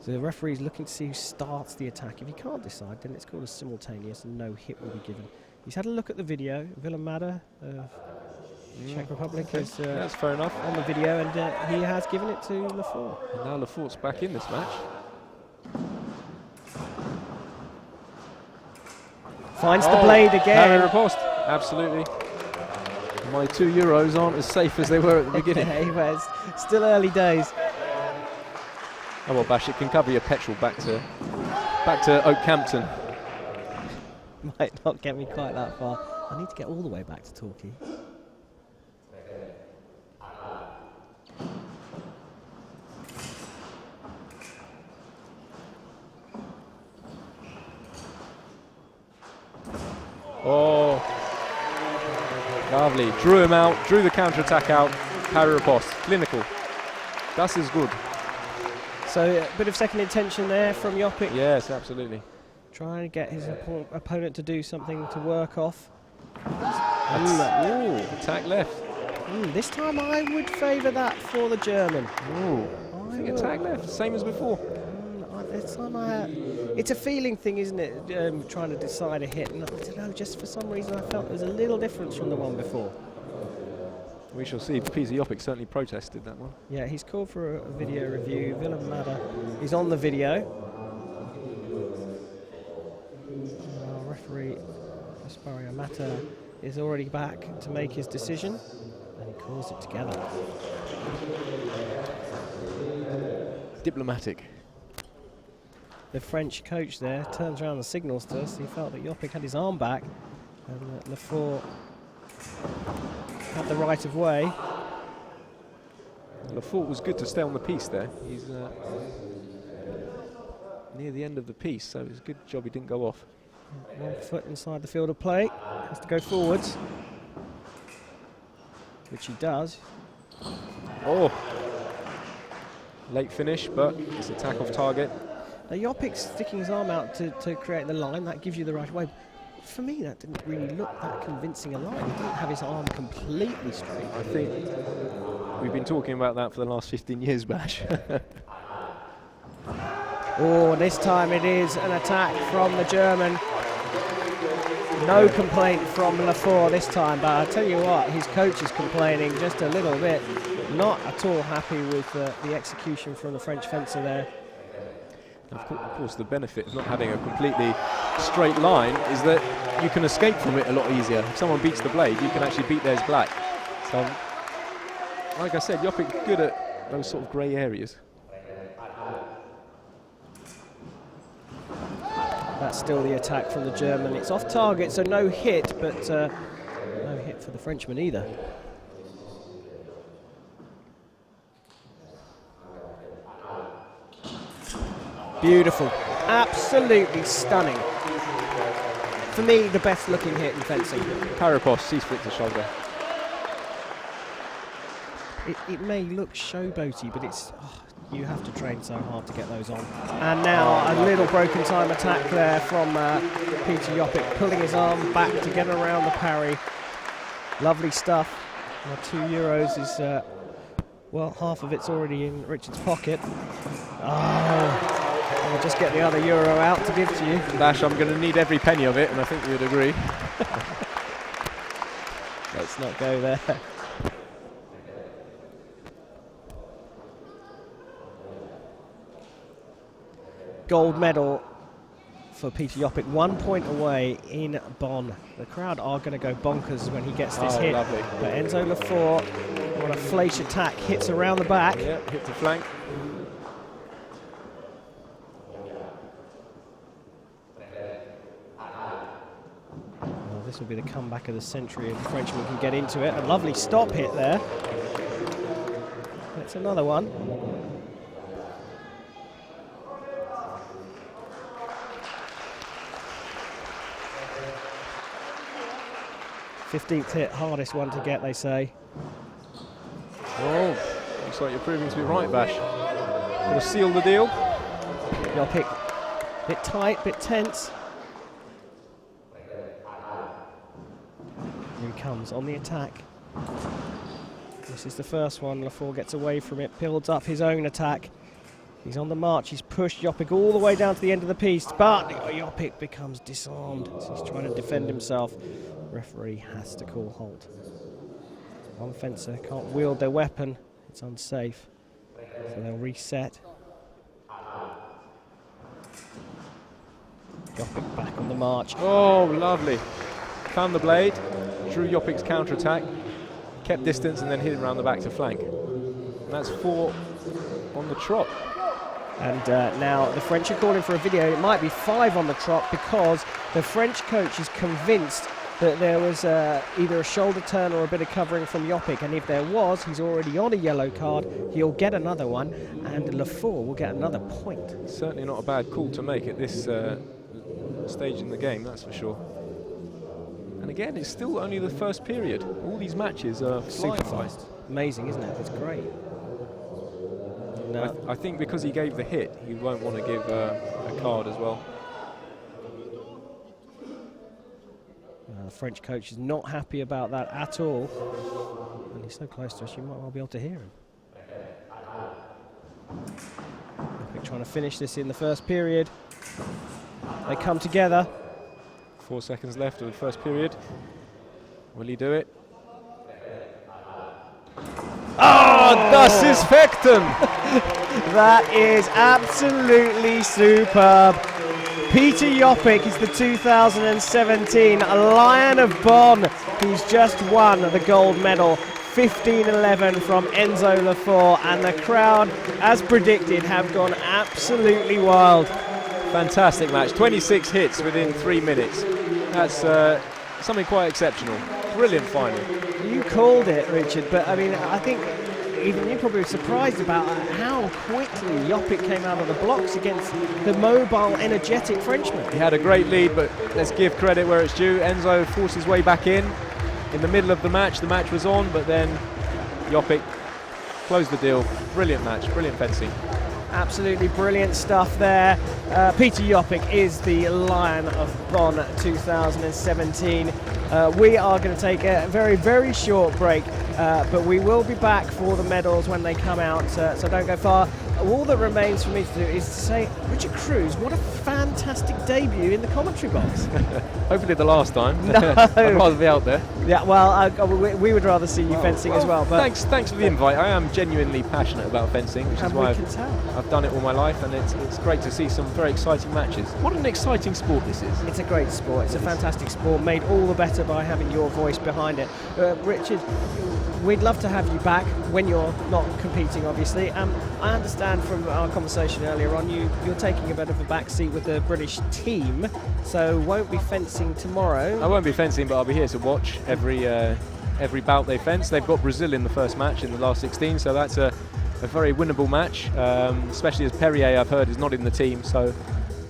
So the referee's looking to see who starts the attack. If he can't decide, then it's called a simultaneous and no hit will be given. He's had a look at the video. Villamada of Czech Republic is that's fair enough on the video, and he has given it to Lefort. And now Lefort's back in this match. Finds the blade again. Parry-riposte, absolutely. My €2 aren't as safe as they were at the beginning. Well, it's still early days. Oh well, Bash, it can cover your petrol back to Oakhampton. Might not get me quite that far. I need to get all the way back to Torquay. Oh, lovely. Drew him out, drew the counter-attack out. Parry-riposte, clinical. Das ist good. So a bit of second intention there from Jopik. Yes, absolutely. Trying to get his opponent to do something to work off. Ooh, attack left. This time I would favour that for the German. Ooh, I think attack left, same as before. This time it's a feeling thing, isn't it? Trying to decide a hit. And I don't know, just for some reason I felt there was a little difference from the one before. We shall see. Peter Jopik certainly protested that one. Yeah, he's called for a video review. Willem Madder is on the video. Our referee, Aspario Mata, is already back to make his decision, and he calls it together. Diplomatic. The French coach there turns around and signals to us. He felt that Jopik had his arm back, and Lefort had the right of way. Lefort was good to stay on the piece there. He's near the end of the piece, so it's a good job he didn't go off. 1 foot inside the field of play, has to go forwards, which he does. Oh, late finish, but it's attack off target. Now Jopik sticking his arm out to create the line, that gives you the right way. For me, that didn't really look that convincing a line. He didn't have his arm completely straight. I think we've been talking about that for the last 15 years, Bash. Oh, this time it is an attack from the German. No complaint from Lefort this time, but I tell you what, his coach is complaining just a little bit. Not at all happy with the execution from the French fencer there. Of course, the benefit of not having a completely straight line is that you can escape from it a lot easier. If someone beats the blade, you can actually beat theirs black. So, like I said, Jopik's good at those sort of grey areas. That's still the attack from the German. It's off target, so no hit, but no hit for the Frenchman either. Beautiful, absolutely stunning. For me, the best looking hit in fencing. Parapos, C-split to shoulder. It may look showboaty, but it's you have to train so hard to get those on. And now a little broken time attack there from Peter Jopik, pulling his arm back to get around the parry. Lovely stuff. Now €2 is, well, half of it's already in Richard's pocket. Oh. I'll just get the other euro out to give to you. Bash, I'm going to need every penny of it, and I think you'd agree. Let's not go there. Gold medal for Peter Jopik, 1 point away in Bonn. The crowd are going to go bonkers when he gets this hit. Lovely. But Enzo Lefort, what a flash attack, hits around the back. Yeah, hit the flank. This will be the comeback of the century if the Frenchman can get into it. A lovely stop hit there. That's another one. '15th hit, hardest one to get, they say. Oh, looks like you're proving to be right, Bash. Gonna seal the deal. Jopik, bit tight, bit tense. Here he comes on the attack. This is the first one. Lefort gets away from it, builds up his own attack. He's on the march. He's pushed Jopik all the way down to the end of the piece, but Jopik becomes disarmed. So he's trying to defend himself. Referee has to call halt. One fencer can't wield their weapon. It's unsafe. So they'll reset. Jopik back on the march. Oh, lovely. Found the blade, drew Jopik's counter-attack, kept distance and then hit him around the back to flank. And that's 4 on the trot. And now the French are calling for a video. It might be 5 on the trot because the French coach is convinced that there was either a shoulder turn or a bit of covering from Jopik, and if there was, he's already on a yellow card. He'll get another one, and Lefort will get another point. Certainly not a bad call to make at this stage in the game, that's for sure. And again, it's still only the first period. All these matches are Super flying by. fast. Amazing, isn't it? It's great. And I think because he gave the hit, he won't want to give a card as well. The French coach is not happy about that at all. And he's so close to us, you might well be able to hear him. Jopic trying to finish this in the first period. They come together. 4 seconds left of the first period. Will he do it? Oh, das ist Fechten! That is absolutely superb. Peter Jopic is the 2017 Lion of Bonn. He's just won the gold medal. 15-11 from Enzo Lafort, and the crowd, as predicted, have gone absolutely wild. Fantastic match. 26 hits within 3 minutes. That's something quite exceptional. Brilliant final. You called it, Richard, but I mean, I think even you probably were surprised about how quickly Jopic came out of the blocks against the mobile, energetic Frenchman. He had a great lead, but let's give credit where it's due. Enzo forced his way back in the middle of the match. The match was on, but then Jopic closed the deal. Brilliant match, brilliant fencing. Absolutely brilliant stuff there. Peter Jopic is the Lion of Bonn 2017. We are going to take a very, very short break, but we will be back for the medals when they come out, so don't go far. All that remains for me to do is to say, Richard Cruz, what a fantastic debut in the commentary box. Hopefully the last time. No. I'd rather be out there. Yeah, well, we would rather see you fencing as well. But thanks for the invite. I am genuinely passionate about fencing, which is why I've done it all my life, and it's great to see some very exciting matches. What an exciting sport this is. It's a great sport. It's a fantastic sport, made all the better by having your voice behind it. Richard, we'd love to have you back when you're not competing, obviously. I understand from our conversation earlier on, you're taking a bit of a back seat with the British team, so won't be fencing tomorrow. I won't be fencing, but I'll be here to watch every bout they fence. They've got Brazil in the first match in the last 16, so that's a very winnable match, especially as Perrier, I've heard, is not in the team. So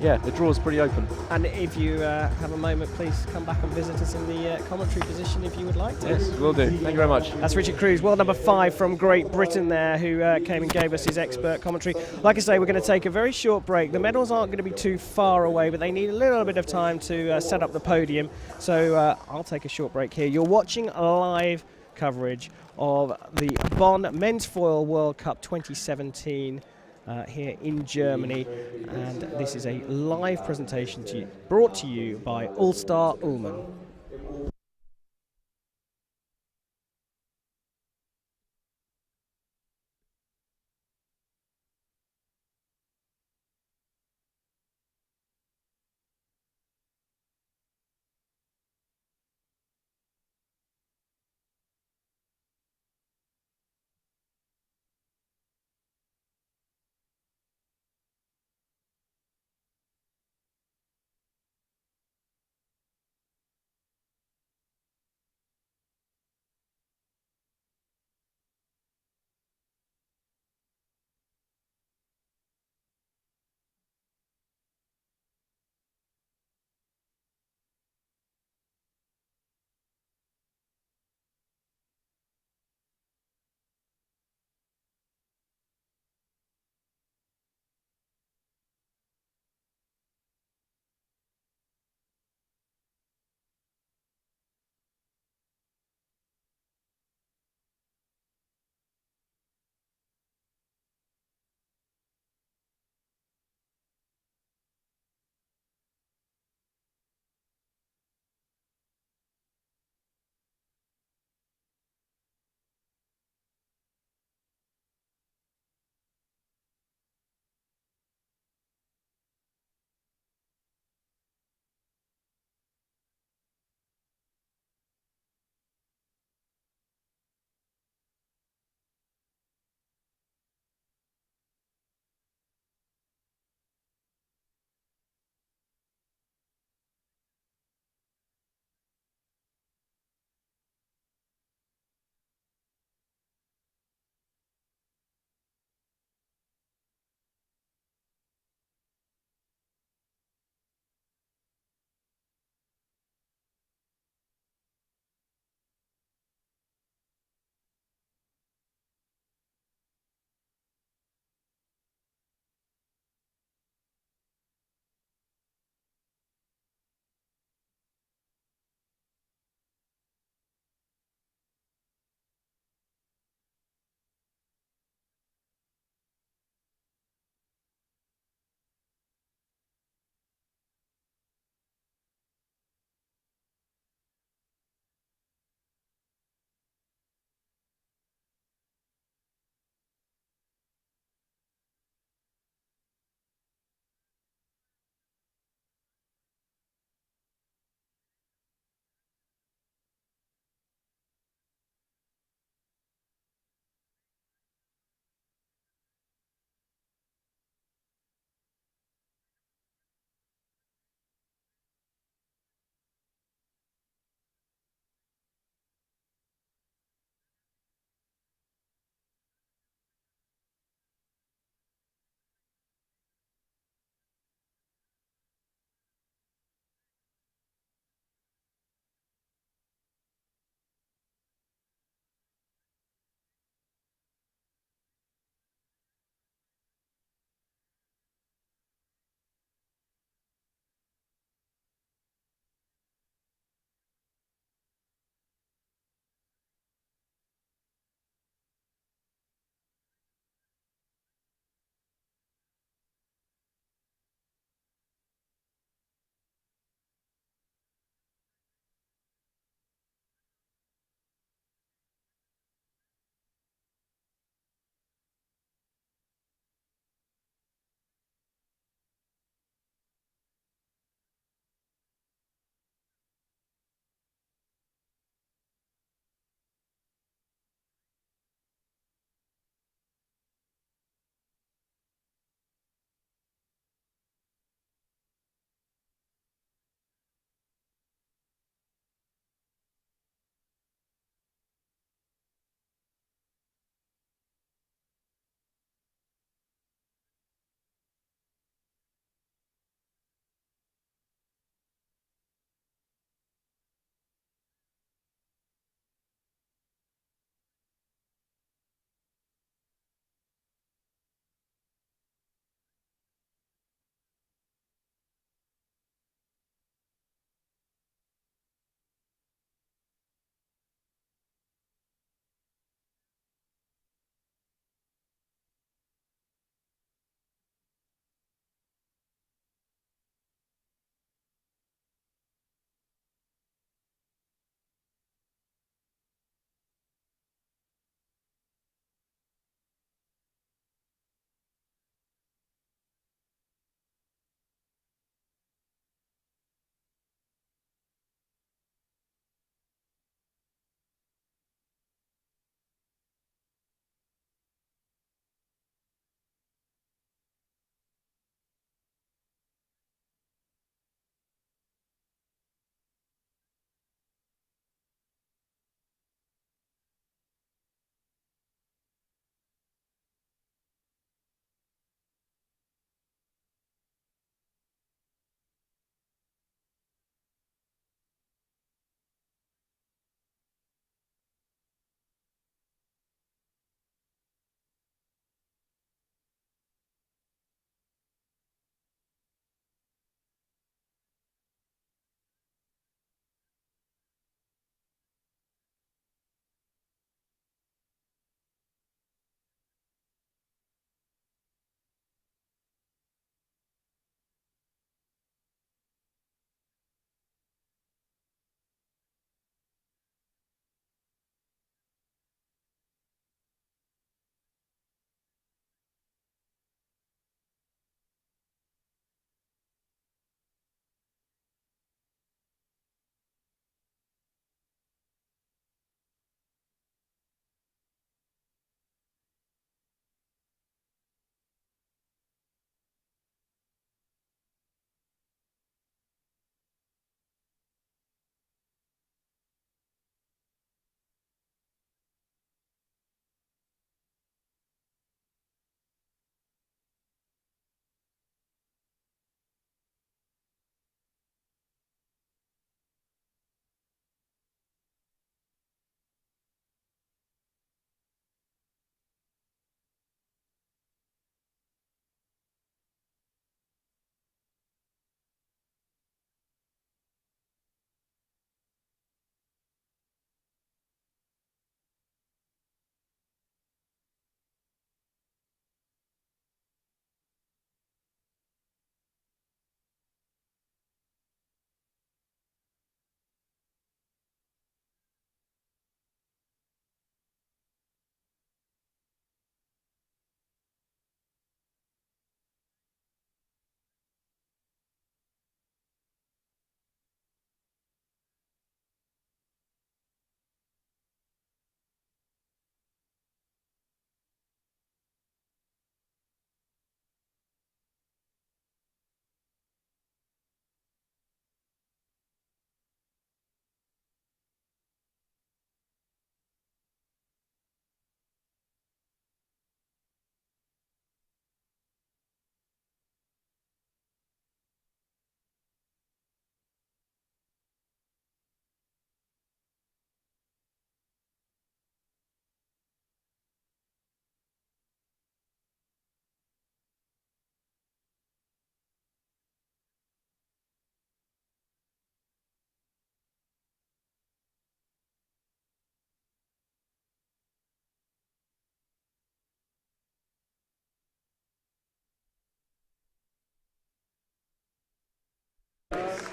yeah, the draw's pretty open. And if you have a moment, please come back and visit us in the commentary position if you would like to. Yes, will do. Thank you very much. That's Richard Cruz, world number 5 from Great Britain there, who came and gave us his expert commentary. Like I say, we're going to take a very short break. The medals aren't going to be too far away, but they need a little bit of time to set up the podium. So I'll take a short break here. You're watching live coverage of the Bonn Men's Foil World Cup 2017 here in Germany, and this is a live presentation brought to you by All Star Ullmann.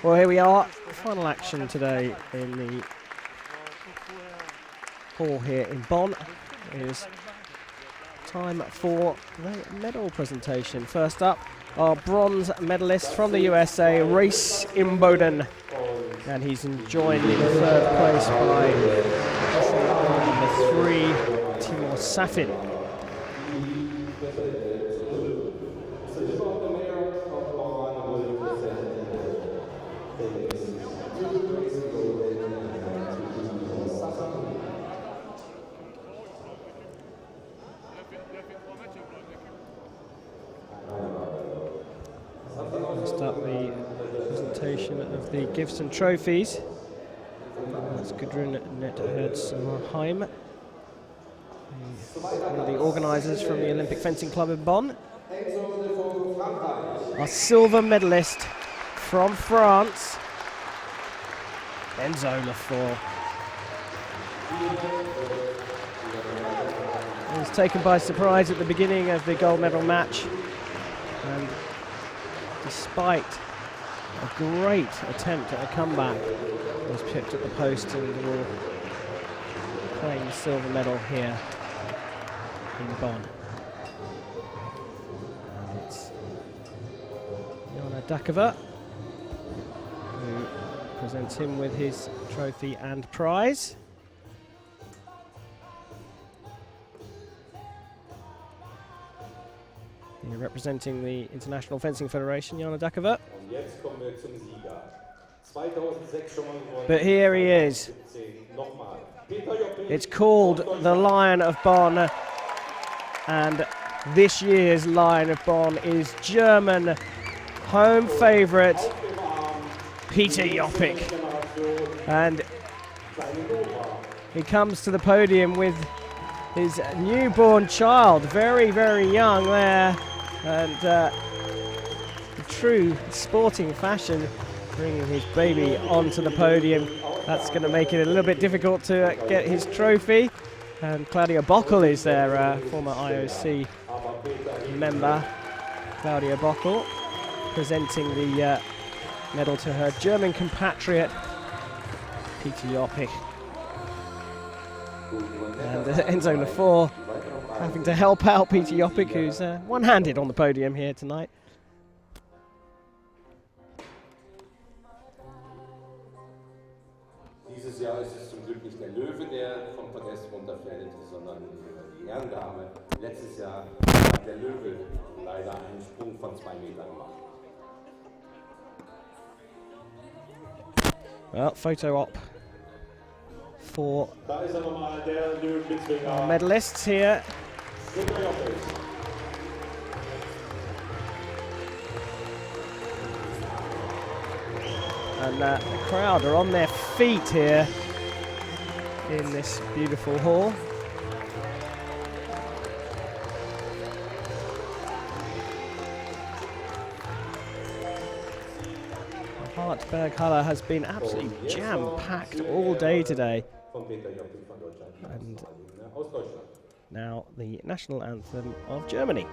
Well, here we are. Final action today in the hall here in Bonn. It is time for the medal presentation. First up, our bronze medalist from the USA, Race Imboden. And he's joined in third place by number 3, Timur Safin. Next up, the presentation of the gifts and trophies. That's Gudrun Netherdsheim, one of the organisers from the Olympic Fencing Club in Bonn. Our silver medalist from France, Enzo Lefort. He was taken by surprise at the beginning of the gold medal match, and despite a great attempt at a comeback, was pipped at the post and will claim the silver medal here in Bonn. And it's Jana Dakova who presents him with his trophy and prize. Here representing the International Fencing Federation, Jana Dakova. But here he is. It's called the Lion of Bonn, and this year's Lion of Bonn is German home favourite Peter Joppik. And he comes to the podium with his newborn child, very, very young there, and in true sporting fashion, bringing his baby onto the podium. That's going to make it a little bit difficult to get his trophy. And Claudia Bockel is there, former IOC member. Claudia Bockel presenting the medal to her German compatriot, Peter Joppik. And Enzo Lefort having to help out Peter Joppik, who's one-handed on the podium here tonight. Dieses Jahr ist es zum Glück nicht der Löwe, der vom Podest runterfällt, sondern die Ehrendame. Letztes Jahr hat der Löwe leider einen Sprung von 2 Metern gemacht. Well, photo op for our medalists here. And the crowd are on their feet here in this beautiful hall. Hartberghalle has been absolutely jam-packed all day today. And now the national anthem of Germany.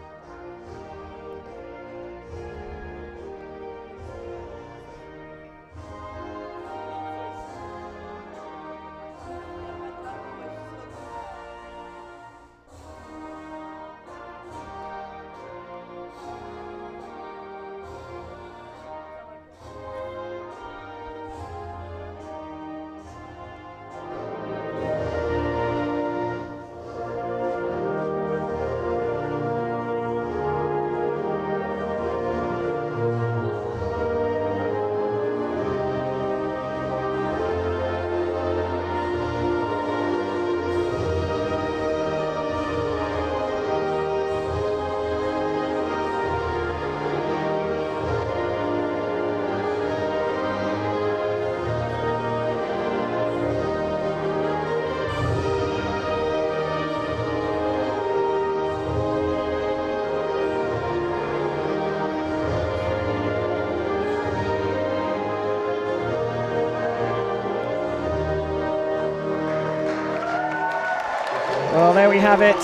Well, there we have it.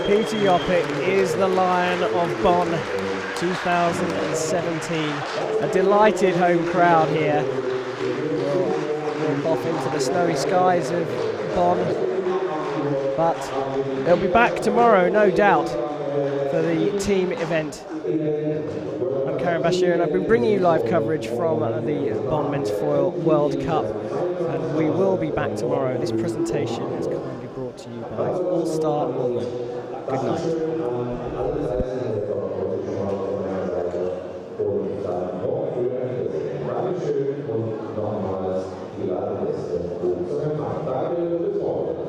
Peter Joppik is the Lion of Bonn 2017. A delighted home crowd here. We'll walk off into the snowy skies of Bonn, but they'll be back tomorrow, no doubt, for the team event. I'm Karen Bashir, and I've been bringing you live coverage from the Bonn Men's Foil World Cup, and we will be back tomorrow. This presentation is kindly brought to you by All Star Woman. Good night. Dankeschön und nochmals die Gäste. Danke, bis morgen.